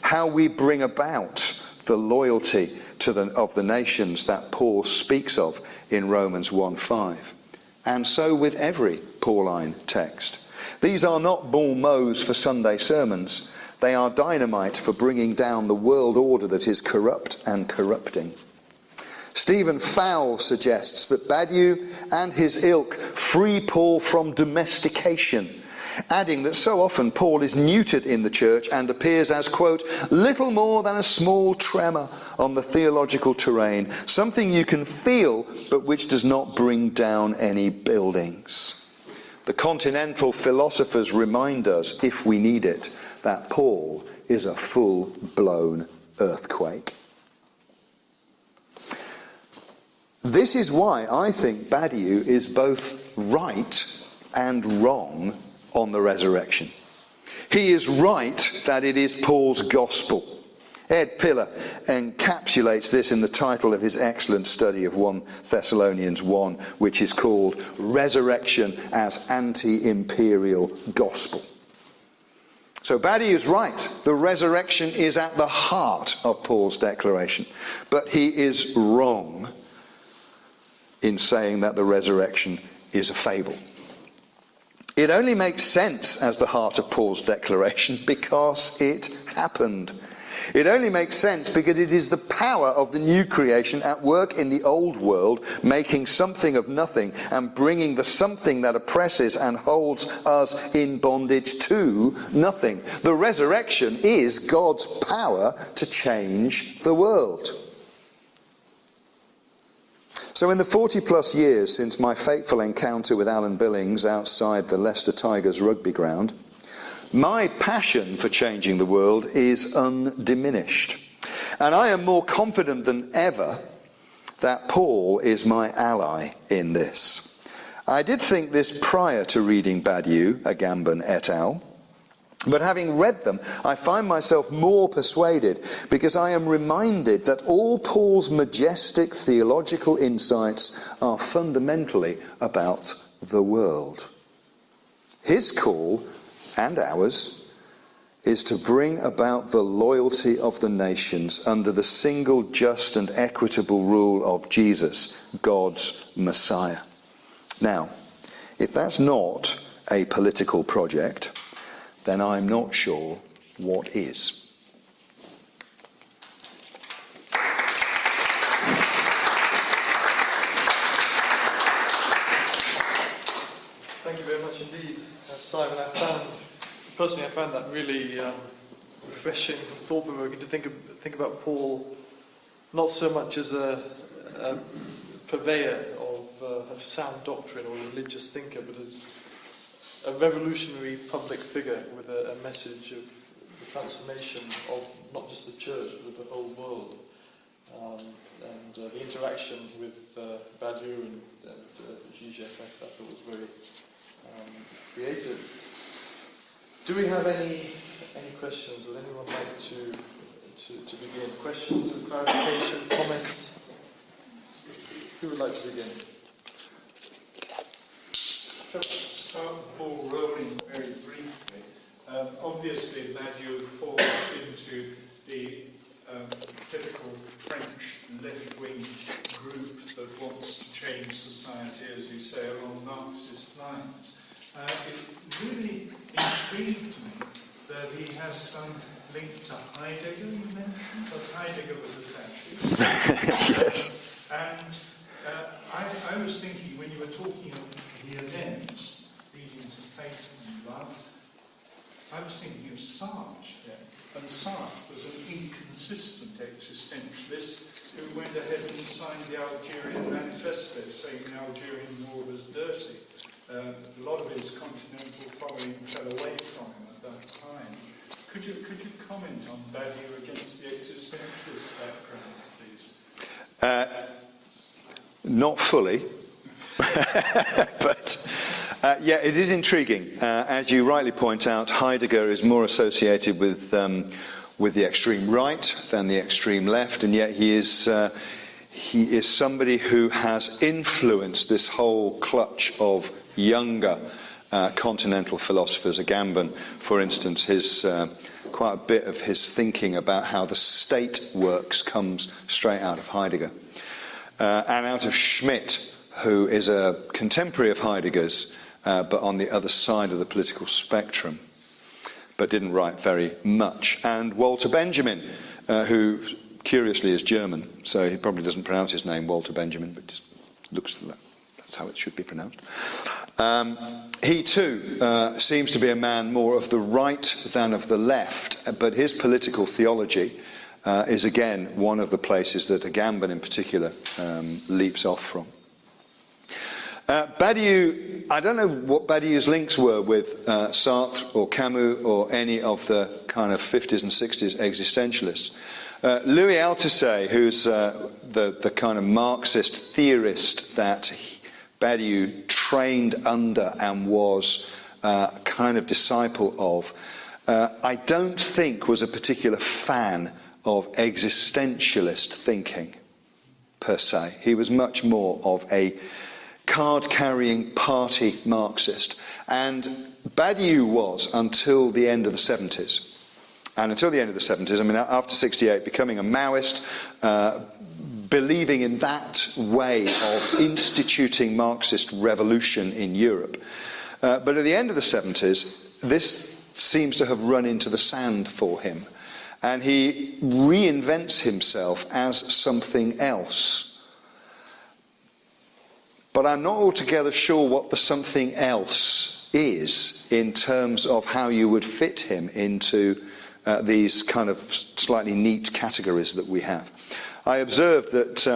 How we bring about the loyalty of the nations that Paul speaks of in Romans 1:5. And so with every Pauline text. These are not bon mots for Sunday sermons. They are dynamite for bringing down the world order that is corrupt and corrupting. Stephen Fowle suggests that Badiou and his ilk free Paul from domestication, adding that so often Paul is neutered in the church and appears as, quote, little more than a small tremor on the theological terrain, something you can feel but which does not bring down any buildings. The continental philosophers remind us, if we need it, that Paul is a full-blown earthquake. This is why I think Badiou is both right and wrong on the resurrection. He is right that it is Paul's gospel. Ed Pillar encapsulates this in the title of his excellent study of 1 Thessalonians 1, which is called Resurrection as Anti-Imperial Gospel. So Badiou is right. The resurrection is at the heart of Paul's declaration. But he is wrong in saying that the resurrection is a fable. It only makes sense as the heart of Paul's declaration because it happened. It only makes sense because it is the power of the new creation at work in the old world, making something of nothing and bringing the something that oppresses and holds us in bondage to nothing. The resurrection is God's power to change the world. So in the 40 plus years since my fateful encounter with Alan Billings outside the Leicester Tigers rugby ground, my passion for changing the world is undiminished. And I am more confident than ever that Paul is my ally in this. I did think this prior to reading Badiou, Agamben et al., but having read them, I find myself more persuaded because I am reminded that all Paul's majestic theological insights are fundamentally about the world. His call, and ours, is to bring about the loyalty of the nations under the single just and equitable rule of Jesus, God's Messiah. Now, if that's not a political project, then I'm not sure what is. Thank you very much indeed, Simon. I found that really refreshing, thought-provoking to think about Paul not so much as a purveyor of sound doctrine or a religious thinker, but as a revolutionary public figure with a message of the transformation of not just the church but of the whole world. The interaction with Badiou and Zizek I thought was very creative. Do we have any questions? Would anyone like to begin? Questions, clarification, comments? Who would like to begin? Start the ball rolling very briefly. Obviously, Badiou falls into the typical French left-wing group that wants to change society, as you say, along Marxist lines. It really intrigued me that he has some link to Heidegger, you mentioned, because Heidegger was a fascist. Yes. And I was thinking, when you were talking of the events leading to faith and love, I was thinking of Sartre then. And Sartre was an inconsistent existentialist who went ahead and signed the Algerian Manifesto, saying the Algerian war was dirty. A lot of his continental following fell away from him at Hein. Could you comment on Badiou against the existentialist background, please? Not fully, but yeah, it is intriguing. As you rightly point out, Heidegger is more associated with the extreme right than the extreme left, and yet he is somebody who has influenced this whole clutch of younger continental philosophers. Agamben, for instance, quite a bit of his thinking about how the state works comes straight out of Heidegger. And out of Schmidt, who is a contemporary of Heidegger's, but on the other side of the political spectrum, but didn't write very much. And Walter Benjamin, who curiously is German, so he probably doesn't pronounce his name Walter Benjamin, but just looks like that's how it should be pronounced. He too seems to be a man more of the right than of the left, but his political theology is again one of the places that Agamben in particular leaps off from. Badiou, I don't know what Badiou's links were with Sartre or Camus or any of the kind of 50s and 60s existentialists. Louis Althusser, who's the kind of Marxist theorist that Badiou trained under and was kind of disciple of, I don't think was a particular fan of existentialist thinking, per se. He was much more of a card-carrying party Marxist. And Badiou was until the end of the 70s. And until the end of the 70s, I mean, after 68, becoming a Maoist, believing in that way of instituting Marxist revolution in Europe. But at the end of the 70s, this seems to have run into the sand for him. And he reinvents himself as something else. But I'm not altogether sure what the something else is in terms of how you would fit him into these kind of slightly neat categories that we have. I observed that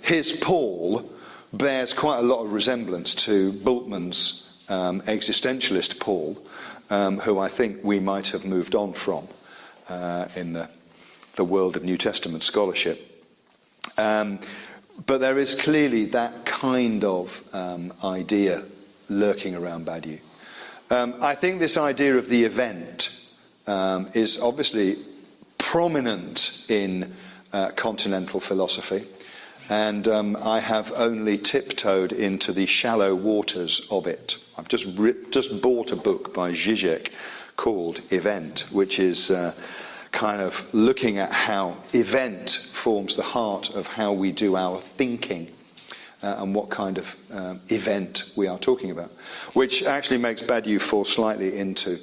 his Paul bears quite a lot of resemblance to Bultmann's existentialist Paul, who I think we might have moved on from in the world of New Testament scholarship. But there is clearly that kind of idea lurking around Badiou. I think this idea of the event is obviously prominent in continental philosophy, and I have only tiptoed into the shallow waters of it. I've just bought a book by Zizek called Event, which is kind of looking at how event forms the heart of how we do our thinking and what kind of event we are talking about, which actually makes Badiou fall slightly into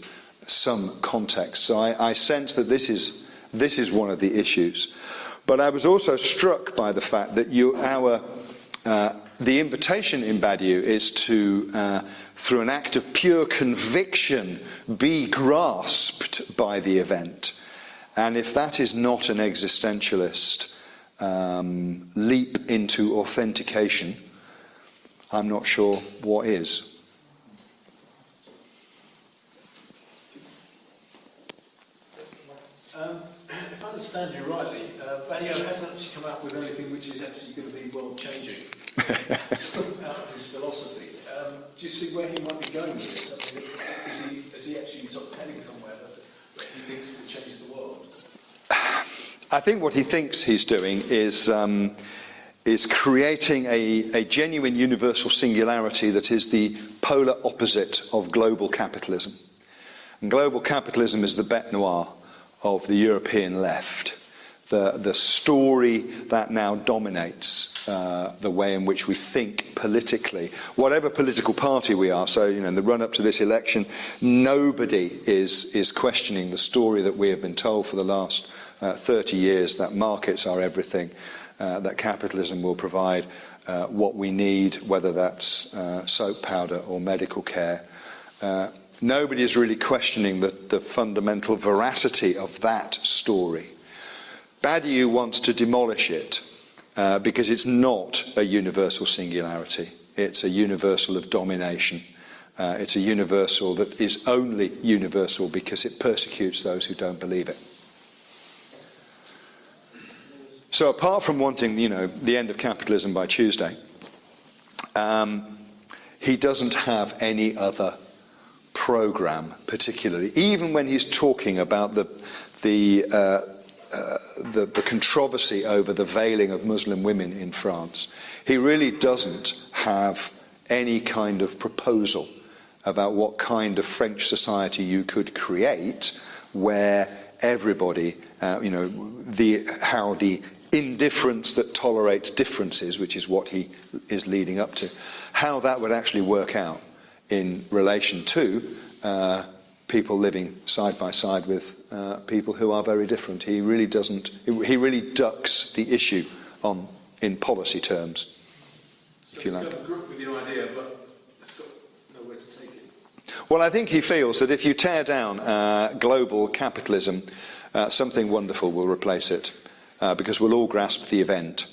some context. So I sense that this is one of the issues. But I was also struck by the fact that the invitation in Badiou is to, through an act of pure conviction, be grasped by the event. And if that is not an existentialist leap into authentication, I'm not sure what is. If I understand you rightly, Badiou hasn't actually come up with anything which is actually going to be world-changing out of his philosophy. Do you see where he might be going with this? I mean, is he actually sort of heading somewhere that he thinks will change the world? I think what he thinks he's doing is creating a genuine universal singularity that is the polar opposite of global capitalism. And global capitalism is the bête noire of the European left, the story that now dominates the way in which we think politically, whatever political party we are. So, in the run-up to this election, nobody is questioning the story that we have been told for the last 30 years, that markets are everything, that capitalism will provide what we need, whether that's soap powder or medical care. Nobody is really questioning the fundamental veracity of that story. Badiou wants to demolish it because it's not a universal singularity. It's a universal of domination It's a universal that is only universal because it persecutes those who don't believe it. So apart from wanting, the end of capitalism by Tuesday, he doesn't have any other program particularly. Even when he's talking about the controversy over the veiling of Muslim women in France, he really doesn't have any kind of proposal about what kind of French society you could create where everybody, how the indifference that tolerates differences, which is what he is leading up to, how that would actually work out in relation to people living side by side with people who are very different. He really ducks the issue in policy terms, so if you like. It's got a grip with the idea, but it's got nowhere to take it. Well, I think he feels that if you tear down global capitalism, something wonderful will replace it, because we'll all grasp the event.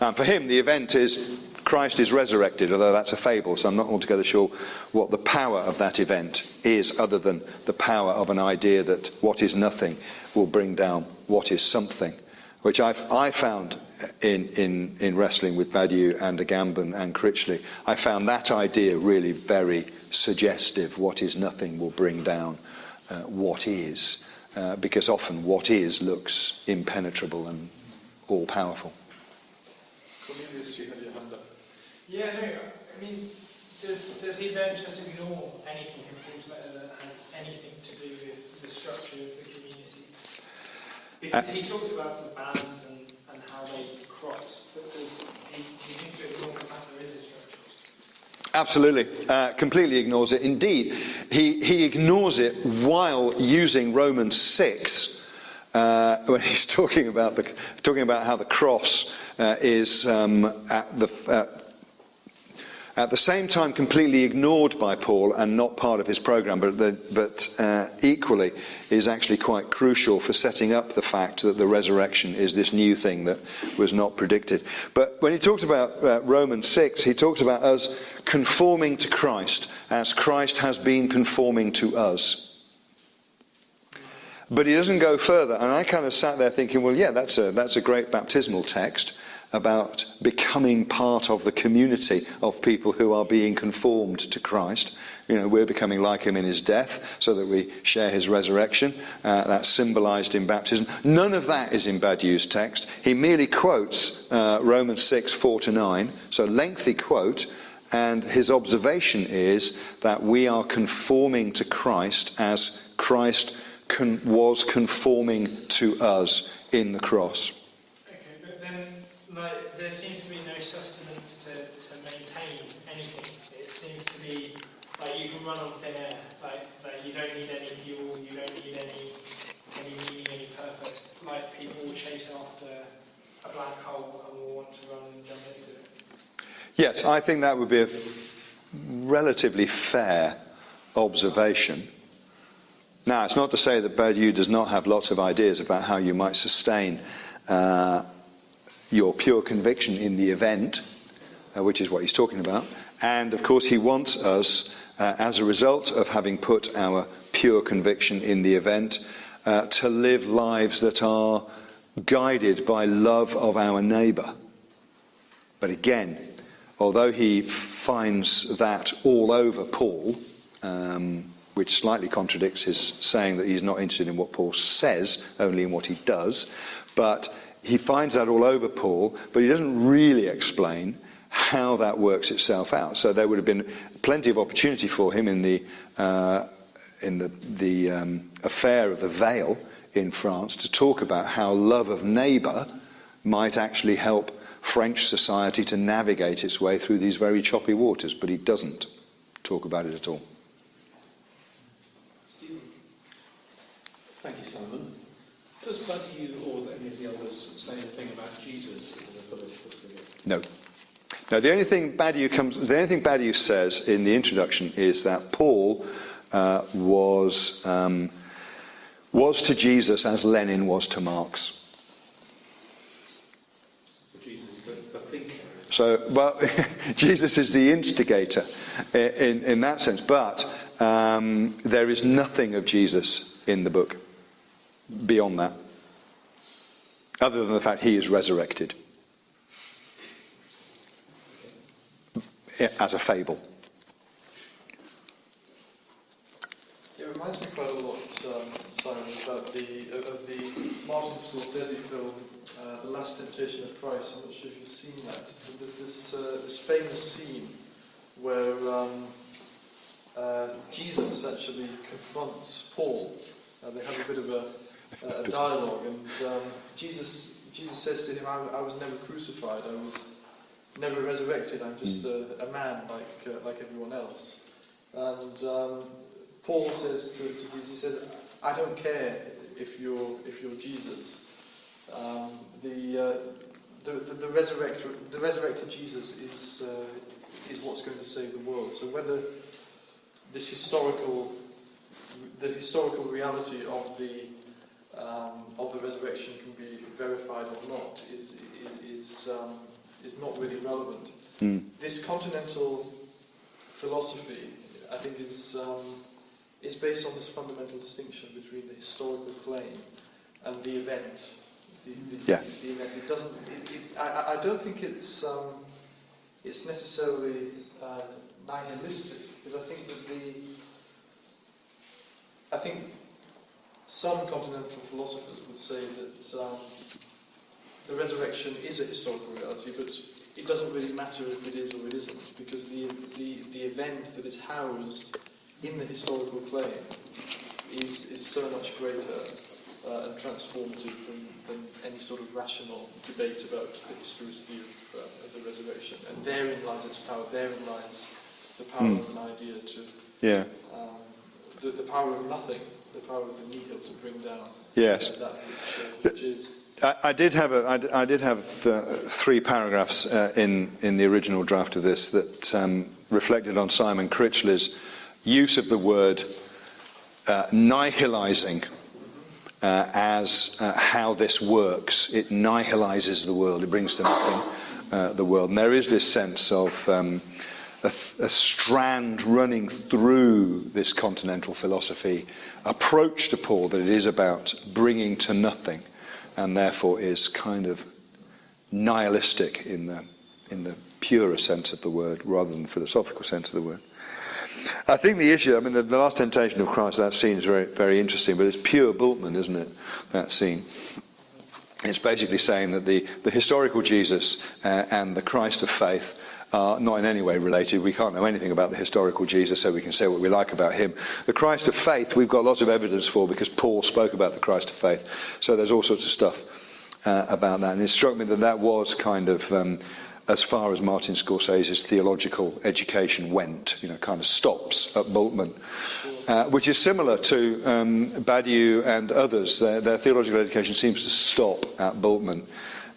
And for him, the event is Christ is resurrected, although that's a fable, so I'm not altogether sure what the power of that event is, other than the power of an idea that what is nothing will bring down what is something, which I found in wrestling with Badiou and Agamben and Critchley. I found that idea really very suggestive. What is nothing will bring down what is, because often what is looks impenetrable and all-powerful. Cornelius, you had your hand up. Yeah, no, I mean, does he then just ignore anything in Paul's letter that has anything to do with the structure of the community? Because he talks about the bands and how they cross, but he seems to ignore the fact there is a structure. Absolutely, completely ignores it. Indeed, he ignores it while using Romans 6 when he's talking about how the cross is at the same time completely ignored by Paul and not part of his program, but equally is actually quite crucial for setting up the fact that the resurrection is this new thing that was not predicted. But when he talks about Romans 6, he talks about us conforming to Christ as Christ has been conforming to us. But he doesn't go further, and I kind of sat there thinking, well, yeah, that's a great baptismal text about becoming part of the community of people who are being conformed to Christ. We're becoming like him in his death so that we share his resurrection. That's symbolized in baptism. None of that is in Badiou's text. He merely quotes Romans 6, 4-9, so lengthy quote, and his observation is that we are conforming to Christ as Christ was conforming to us in the cross. There seems to be no sustenance to maintain anything. It seems to be like you can run on thin air. Like you don't need any fuel, you don't need any meaning, any purpose. Like people will chase after a black hole and will want to run and jump into it. Yes, I think that would be a relatively fair observation. Now, it's not to say that Badiou does not have lots of ideas about how you might sustain your pure conviction in the event, which is what he's talking about. And of course he wants us, as a result of having put our pure conviction in the event, to live lives that are guided by love of our neighbour. But again, although he finds that all over Paul, which slightly contradicts his saying that he's not interested in what Paul says, only in what he does, but he finds that all over Paul, but he doesn't really explain how that works itself out. So there would have been plenty of opportunity for him in the affair of the veil in France to talk about how love of neighbour might actually help French society to navigate its way through these very choppy waters, but he doesn't talk about it at all. Stephen. Thank you, Simon. Does Badiou or any of the others say anything about Jesus as a political figure? No. No, the only thing Badiou says in the introduction is that Paul was to Jesus as Lenin was to Marx. So Jesus, the thinker. So, well, Jesus is the instigator in that sense, but there is nothing of Jesus in the book beyond that, other than the fact he is resurrected as a fable. It reminds me quite a lot, Simon, about of the Martin Scorsese film, The Last Temptation of Christ. I'm not sure if you've seen that. But there's this famous scene where Jesus actually confronts Paul. They have a bit of a dialogue, and Jesus says to him, "I was never crucified. I was never resurrected. I'm just a man like everyone else." And Paul says to Jesus, he says, "I don't care if you're Jesus. The resurrected Jesus is what's going to save the world. So whether the historical reality of the resurrection can be verified or not is not really relevant." This continental philosophy, I think, is based on this fundamental distinction between the historical claim and the event. The event. It doesn't. I don't think it's necessarily nihilistic, because I think some continental philosophers would say that the resurrection is a historical reality, but it doesn't really matter if it is or it isn't, because the event that is housed in the historical claim is so much greater and transformative than any sort of rational debate about the historicity of the resurrection. And therein lies its power. Therein lies the power of an idea to the power of nothing, the power of the nihil to bring down that which is. I did have 3 paragraphs in the original draft of this that reflected on Simon Critchley's use of the word nihilizing as how this works. It nihilizes the world. It brings to nothing the world. And there is this sense of a strand running through this continental philosophy approach to Paul, that it is about bringing to nothing, and therefore is kind of nihilistic in the purer sense of the word, rather than the philosophical sense of the word. I think the issue, the last temptation of Christ, that scene is very, very interesting, but it's pure Bultmann, isn't it, that scene? It's basically saying that the historical Jesus and the Christ of faith are not in any way related. We can't know anything about the historical Jesus, so we can say what we like about him. The Christ of faith, we've got lots of evidence for, because Paul spoke about the Christ of faith. So there's all sorts of stuff about that. And it struck me that was kind of, as far as Martin Scorsese's theological education went, kind of stops at Bultmann, which is similar to Badiou and others. Their theological education seems to stop at Bultmann.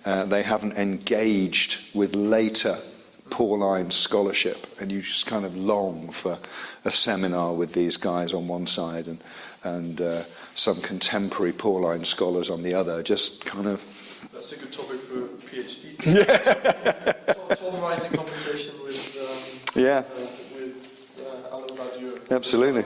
They haven't engaged with later Pauline scholarship, and you just kind of long for a seminar with these guys on one side and some contemporary Pauline scholars on the other. Just kind of. That's a good topic for a PhD. Yeah. Polarizing conversation with Alain Badiou. Absolutely.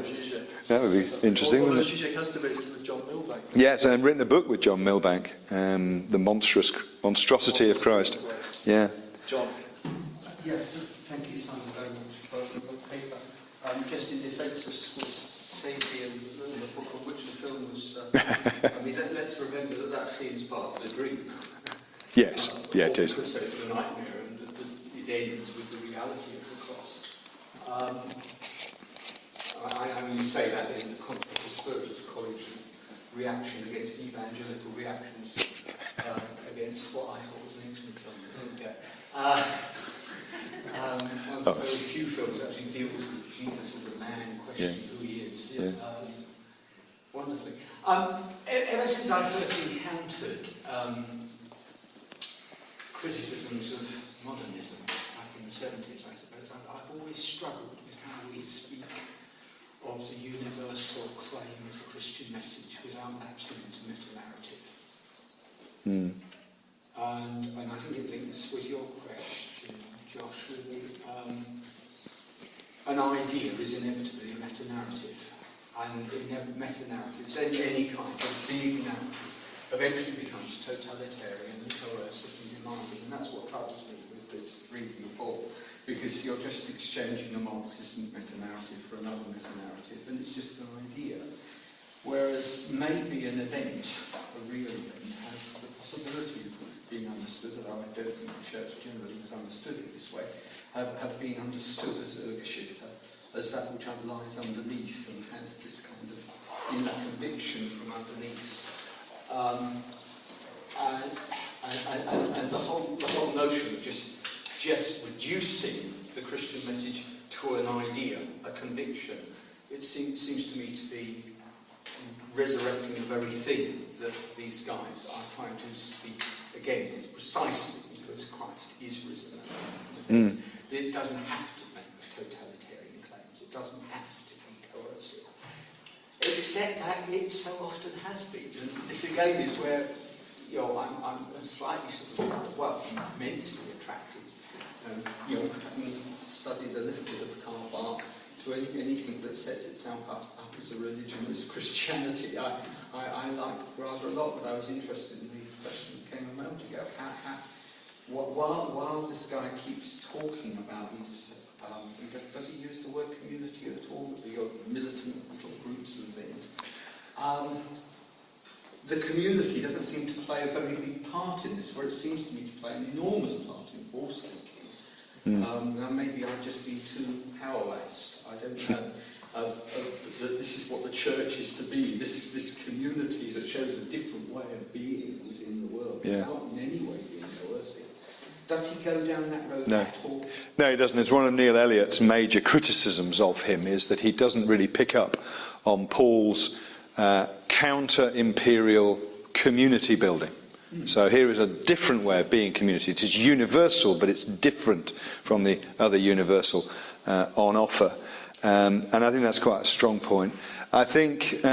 That would be interesting, although wouldn't it? Zizek has debated with John Milbank. Yes, and written a book with John Milbank, The Monstrosity of Christ. Yeah. John. Yes, thank you, Simon, very much for the paper. Just in defence of Scorsese and the book on which the film was, let's remember that scene is part of the dream. Yes, it is. So it's the nightmare, and it ends with the reality of the cross. I say that in the context of Spurgeon's College reaction against evangelical reactions against what I thought was an excellent film. One of the very few films actually deals with Jesus as a man, questioning who he is. Wonderfully. Ever since I first encountered criticisms of modernism back in the 70s, I suppose, I've always struggled with how we speak of the universal claim of the Christian message without lapsing into meta-narrative. And I think it links with your question Josh, really. An idea is inevitably a meta-narrative, and meta-narratives, any kind of big narrative, eventually becomes totalitarian and coercive and demanding, and that's what troubles me with this reading of Paul, because you're just exchanging a Marxist meta-narrative for another meta-narrative, and it's just an idea. Whereas maybe an event, a real event, has the possibility of being understood, although I don't think the church generally has understood it this way, have been understood as Urgeschichte, as that which lies underneath and has this kind of inner conviction from underneath. And the whole notion of just reducing the Christian message to an idea, a conviction, it seems to me to be resurrecting the very thing that these guys are trying to speak against. It's precisely because Christ is risen. Isn't it? It doesn't have to make totalitarian claims. It doesn't have to be coercive. Except that it so often has been. And this again is where, you know, I'm slightly sort of, well, immensely attracted. You know, having studied a little bit of Karl Barth, to anything that sets itself up as a religion as Christianity. I like rather a lot, but I was interested in the question that came a moment ago. While this guy keeps talking about his, does he use the word community at all? Your militant little groups and things. The community doesn't seem to play a very big part in this, where it seems to me to play an enormous part in Paul's thinking. Now maybe I've just been too powerless. I don't know. That this is what the church is to be. This community that shows a different way of being within the world, without in any way being coercive. Does he go down that road at all? No, he doesn't. It's one of Neil Elliott's major criticisms of him is that he doesn't really pick up on Paul's counter-imperial community building. So here is a different way of being community. It is universal, but it's different from the other universal on offer. And I think that's quite a strong point. I think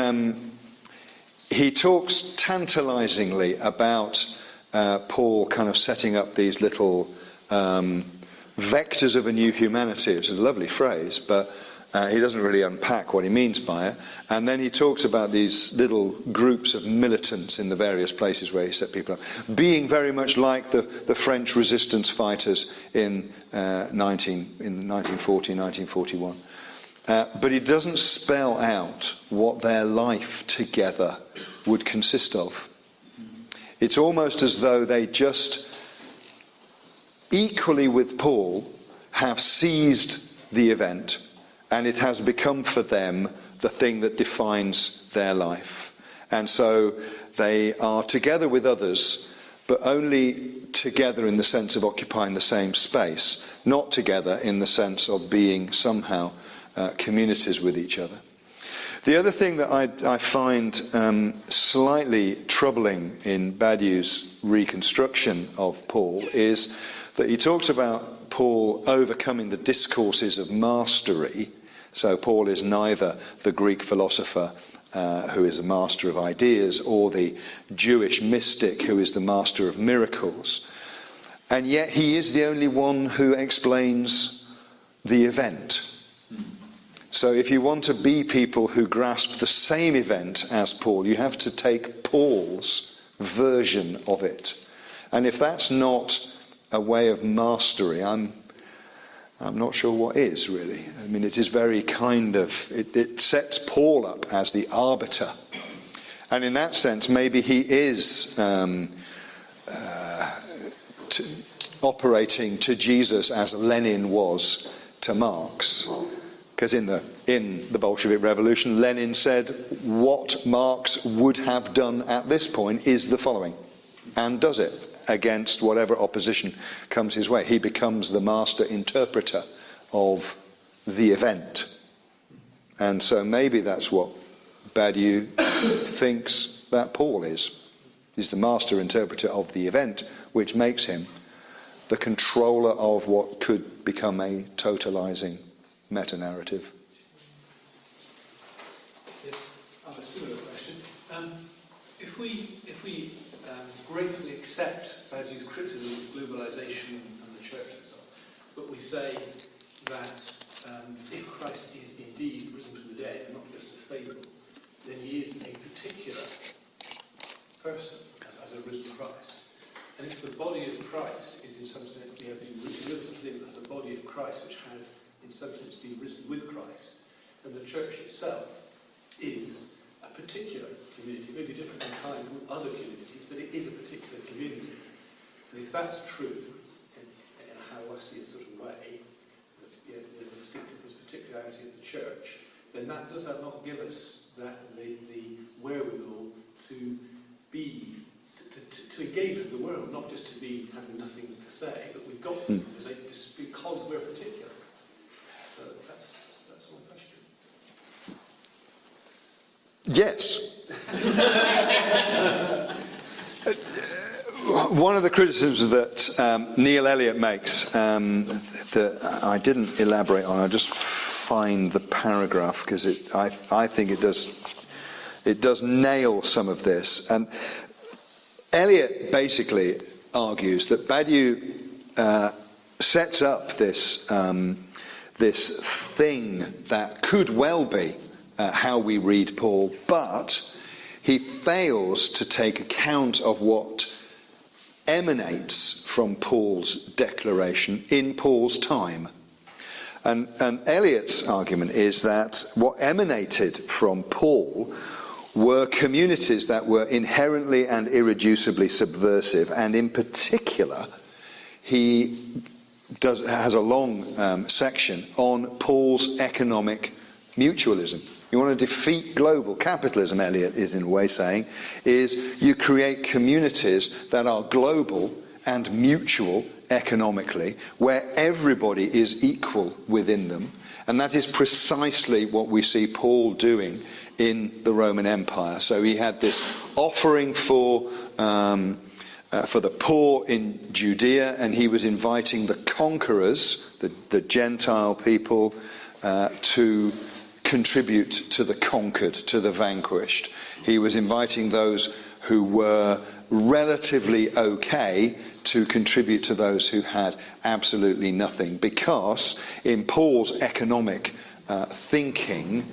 he talks tantalizingly about Paul kind of setting up these little vectors of a new humanity. It's a lovely phrase, but he doesn't really unpack what he means by it. And then he talks about these little groups of militants in the various places where he set people up, being very much like the French resistance fighters in 1940, 1941. But he doesn't spell out what their life together would consist of. It's almost as though they just, equally with Paul, have seized the event, and it has become for them the thing that defines their life. And so they are together with others, but only together in the sense of occupying the same space, not together in the sense of being somehow communities with each other. The other thing that I find slightly troubling in Badiou's reconstruction of Paul is that he talks about Paul overcoming the discourses of mastery. So Paul is neither the Greek philosopher who is a master of ideas or the Jewish mystic who is the master of miracles. And yet he is the only one who explains the event. So if you want to be people who grasp the same event as Paul, you have to take Paul's version of it. And if that's not a way of mastery, I'm not sure what is, really. I mean, it is very kind of, it sets Paul up as the arbiter. And in that sense, maybe he is operating to Jesus as Lenin was to Marx. Because in the Bolshevik Revolution, Lenin said what Marx would have done at this point is the following, and does it against whatever opposition comes his way. He becomes the master interpreter of the event. And so maybe that's what Badiou thinks that Paul is. He's the master interpreter of the event, which makes him the controller of what could become a totalizing meta-narrative. Yes, I have a similar question. If we gratefully accept Badiou's criticism of globalization and the church and so on, but we say that if Christ is indeed risen from the dead, not just a fable, then he is a particular person as a risen Christ. And if the body of Christ is in some sense, we have something as a body of Christ which has in some sense been risen with Christ, and the church itself is a particular community, maybe different in kind from other communities, but it is a particular community. And if that's true, in how I see a sort of way, the distinctiveness, particularity of the church, then does that not give us the wherewithal to be to engage with the world, not just to be having nothing to say, but we've got something to say because we're particular. So that's my question. Yes. One of the criticisms that Neil Elliott makes that I didn't elaborate on, I just find the paragraph because I think it does nail some of this. And Elliott basically argues that Badiou sets up this thing that could well be how we read Paul, but he fails to take account of what emanates from Paul's declaration in Paul's time. And Elliott's argument is that what emanated from Paul were communities that were inherently and irreducibly subversive, and in particular, he has a long section on Paul's economic mutualism. You want to defeat global capitalism, Elliott is in a way saying, is you create communities that are global and mutual economically, where everybody is equal within them. And that is precisely what we see Paul doing in the Roman Empire. So he had this offering for the poor in Judea, and he was inviting the conquerors, the Gentile people, to contribute to the conquered, to the vanquished. He was inviting those who were relatively okay to contribute to those who had absolutely nothing, because in Paul's economic thinking,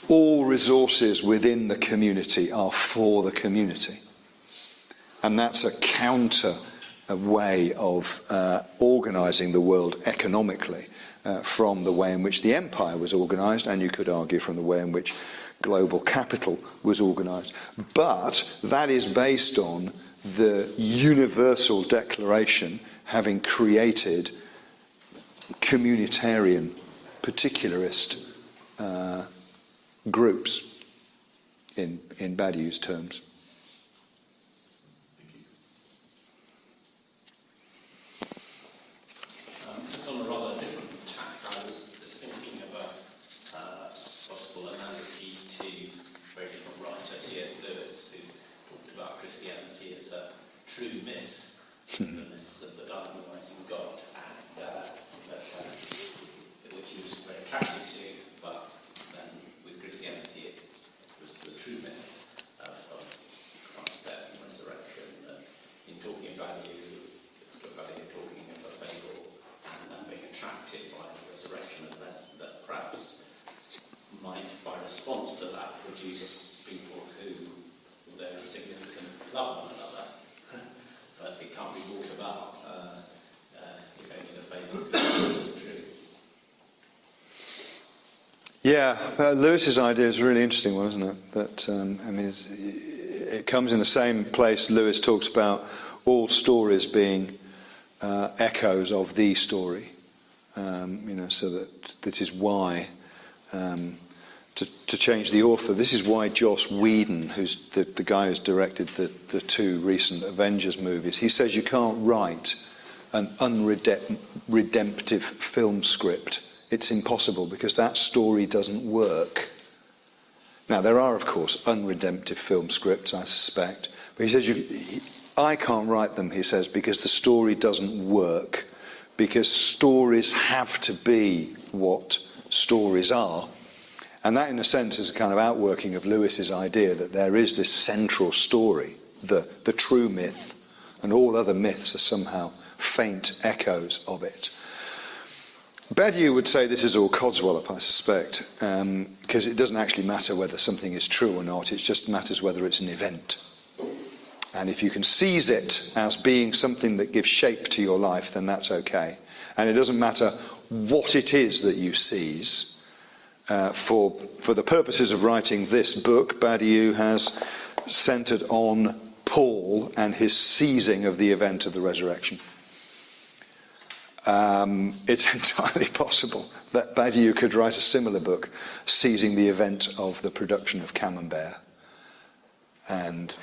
all resources within the community are for the community. And that's a counter way of organising the world economically from the way in which the empire was organised, and you could argue from the way in which global capital was organised. But that is based on the universal declaration having created communitarian, particularist groups, in Badiou's terms. Just on a rather different tack, I was thinking of a possible analogy to a very different writer, C.S. Lewis, who talked about Christianity as a true myth, the myths of the dynamising God, and which he was very attracted to, but then with Christianity it was the true myth of Christ's death and resurrection. And in talking about you talking of a fable and being attracted by the resurrection of that perhaps might, by response to that, produce people who they're insignificant, love one another, but it can't be brought about if only the fable is true. Yeah, Lewis's idea is a really interesting one, isn't it? That it comes in the same place Lewis talks about all stories being echoes of the story. So that this is why, to change the author, this is why Joss Whedon, who's the guy who's directed the two recent Avengers movies, he says you can't write an unredemptive film script. It's impossible, because that story doesn't work. Now, there are, of course, unredemptive film scripts, I suspect, but he says I can't write them, he says, because the story doesn't work, because stories have to be what stories are. And that, in a sense, is a kind of outworking of Lewis's idea that there is this central story, the true myth, and all other myths are somehow faint echoes of it. Badiou would say this is all codswallop, I suspect, because it doesn't actually matter whether something is true or not, it just matters whether it's an event. And if you can seize it as being something that gives shape to your life, then that's okay. And it doesn't matter what it is that you seize. For the purposes of writing this book, Badiou has centered on Paul and his seizing of the event of the resurrection. It's entirely possible that Badiou could write a similar book, seizing the event of the production of Camembert, and,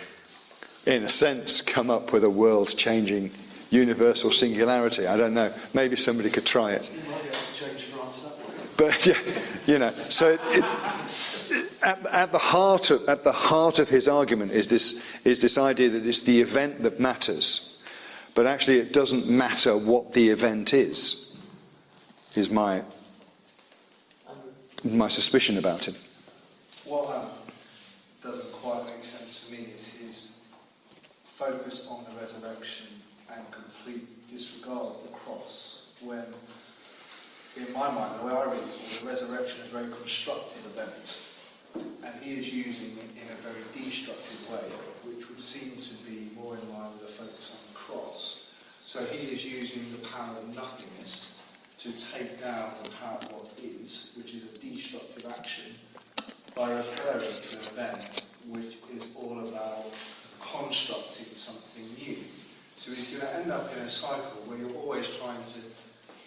in a sense, come up with a world-changing universal singularity. I don't know. Maybe somebody could try it. You might be able to change France that way. But yeah, you know, so at the heart of his argument is this idea that it's the event that matters, but actually it doesn't matter what the event is my suspicion about him. What doesn't quite make sense to me is his focus on the resurrection and complete disregard of the cross, when, in my mind, the way I read it, the resurrection is a very constructive event, and he is using it in a very destructive way, which would seem to be more in line with the focus on the cross. So he is using the power of nothingness to take down the power of what is, which is a destructive action, by referring to an event which is all about constructing something new. So he's going to end up in a cycle where you're always trying to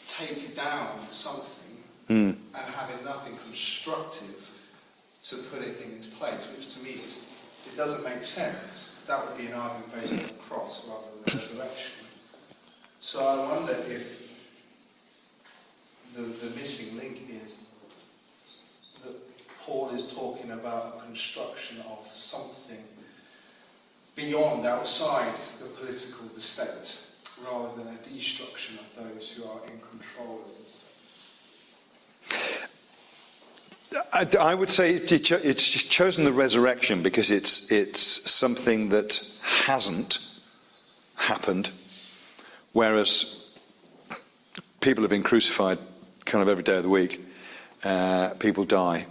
take down something and having nothing constructive to put it in its place, which to me is, it doesn't make sense. That would be an argument based on the cross rather than the resurrection. So I wonder if the missing link is that Paul is talking about a construction of something beyond, outside the political, the state, rather than a destruction of those who are in control of the state. I would say it's chosen the resurrection because it's something that hasn't happened, whereas people have been crucified kind of every day of the week. People die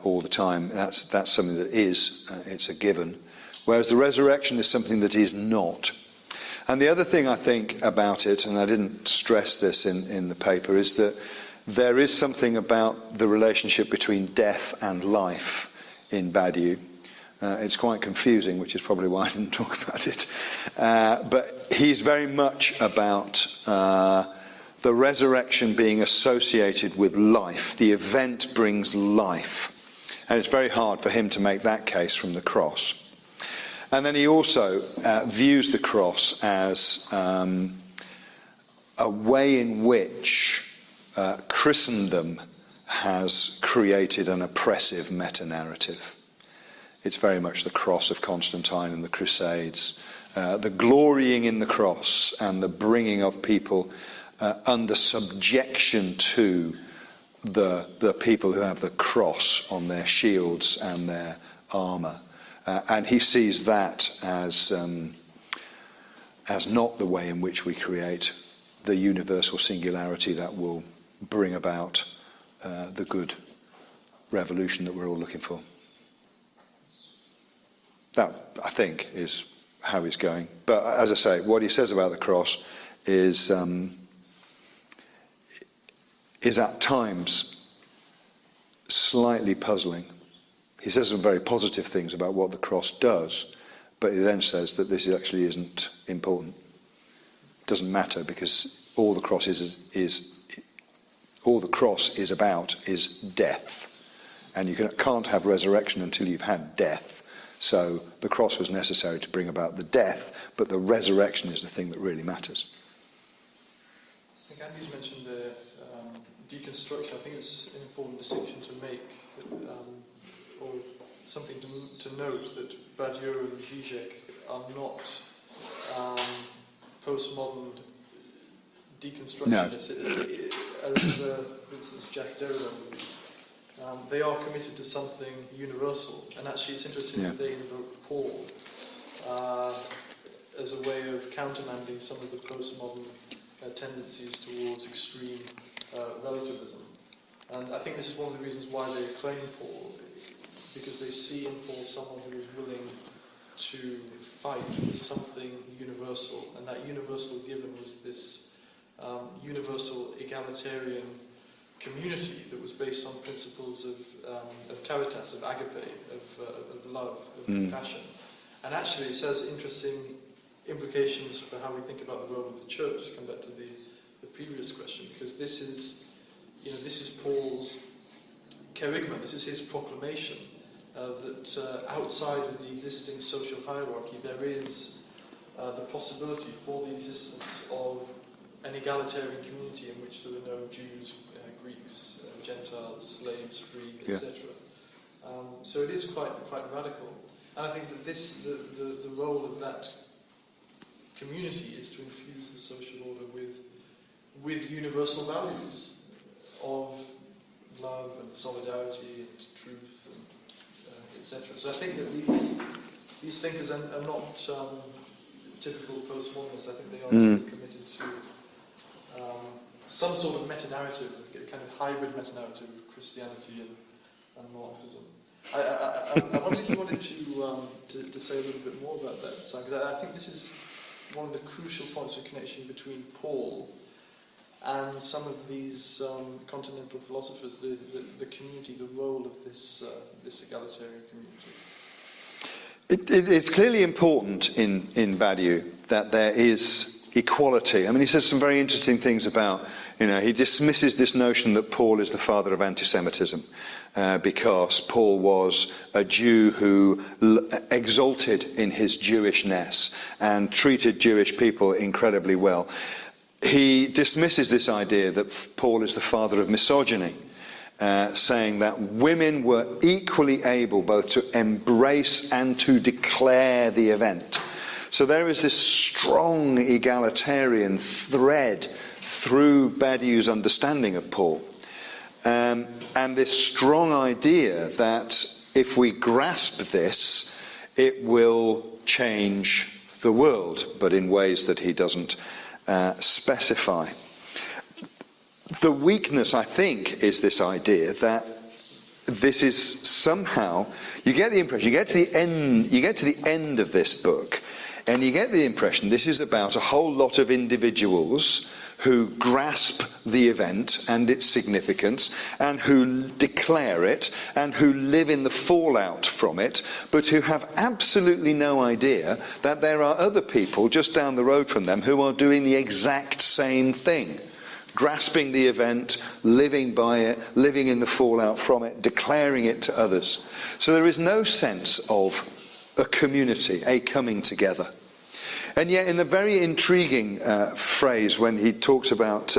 all the time. That's something that is. It's a given. Whereas the resurrection is something that is not. And the other thing I think about it, and I didn't stress this in the paper, is that there is something about the relationship between death and life in Badiou. It's quite confusing, which is probably why I didn't talk about it. But he's very much about the resurrection being associated with life. The event brings life. And it's very hard for him to make that case from the cross. And then he also views the cross as a way in which Christendom has created an oppressive meta-narrative. It's very much the cross of Constantine and the Crusades, the glorying in the cross and the bringing of people under subjection to the people who have the cross on their shields and their armour. And he sees that as not the way in which we create the universal singularity that will bring about the good revolution that we're all looking for. That, I think, is how he's going. But as I say, what he says about the cross is at times slightly puzzling. He says some very positive things about what the cross does, but he then says that this actually isn't important. It doesn't matter because all the cross is about is death, and you can't have resurrection until you've had death. So the cross was necessary to bring about the death, but the resurrection is the thing that really matters. I think Andy's mentioned the deconstruction. I think it's an important distinction to make, or something to note, that Badiou and Zizek are not postmodern deconstructionists. No. As, for instance, Jack Derrida, they are committed to something universal. And actually, it's interesting that they invoke Paul as a way of countermanding some of the postmodern tendencies towards extreme relativism. And I think this is one of the reasons why they acclaim Paul, because they see in Paul someone who is willing to fight for something universal, and that universal given was this universal egalitarian community that was based on principles of caritas, of agape, of love, of compassion. And actually it has interesting implications for how we think about the role of the church, to come back to the previous question, because this is Paul's kerygma, this is his proclamation, that outside of the existing social hierarchy there is the possibility for the existence of an egalitarian community in which there are no Jews, Greeks, Gentiles, slaves, free, etc. So it is quite radical. And I think that the role of that community is to infuse the social order with universal values of love and solidarity and truth and etc. So I think that these thinkers are not typical postmodernists. I think they are committed to some sort of meta-narrative, a kind of hybrid meta-narrative of Christianity and Marxism. I wondered if you wanted to say a little bit more about that, because I think this is one of the crucial points of connection between Paul and some of these continental philosophers, the community, the role of this egalitarian community. It's clearly important in Badiou that there is equality. I mean, he says some very interesting things about, he dismisses this notion that Paul is the father of anti-Semitism because Paul was a Jew who exulted in his Jewishness and treated Jewish people incredibly well. He dismisses this idea that Paul is the father of misogyny, saying that women were equally able both to embrace and to declare the event. So there is this strong egalitarian thread through Badiou's understanding of Paul. And this strong idea that if we grasp this, it will change the world, but in ways that he doesn't specify. The weakness, I think, is this idea that this is somehow, you get the impression, you get to the end of this book, and you get the impression this is about a whole lot of individuals who grasp the event and its significance, and who declare it, and who live in the fallout from it, but who have absolutely no idea that there are other people just down the road from them who are doing the exact same thing. Grasping the event, living by it, living in the fallout from it, declaring it to others. So there is no sense of a community, a coming together. And yet in the very intriguing phrase when he talks about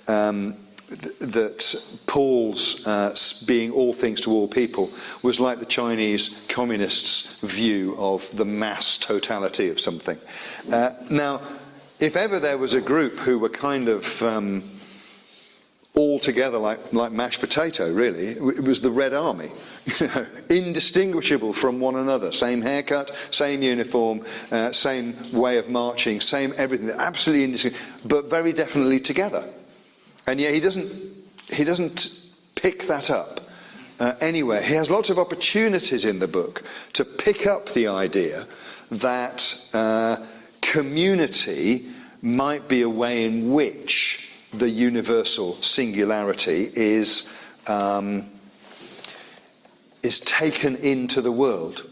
that Paul's being all things to all people was like the Chinese communists' view of the mass totality of something. Now, if ever there was a group who were kind of all together like mashed potato, really, it was the Red Army. Indistinguishable from one another. Same haircut, same uniform, same way of marching, same everything. Absolutely indistinguishable, but very definitely together. And yet he doesn't pick that up anywhere. He has lots of opportunities in the book to pick up the idea that community might be a way in which the universal singularity is taken into the world.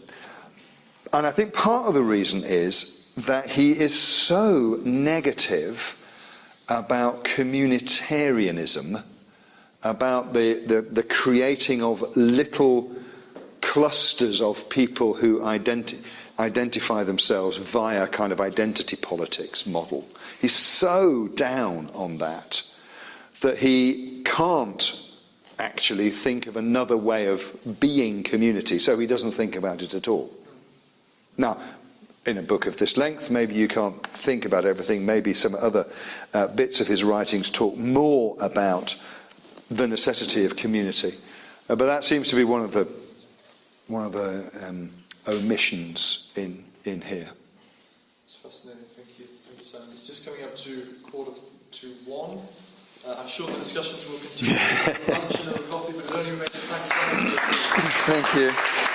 And I think part of the reason is that he is so negative about communitarianism, about the creating of little clusters of people who identify themselves via kind of identity politics model. He's so down on that he can't actually think of another way of being community, so he doesn't think about it at all. Now, in a book of this length, maybe you can't think about everything. Maybe some other bits of his writings talk more about the necessity of community, but that seems to be one of the omissions in here. It's fascinating. Thank you, Simon. It's just coming up to 1:45. I'm sure the discussions will continue. Lunch and over coffee, but it only remains to thank Simon. Thank you.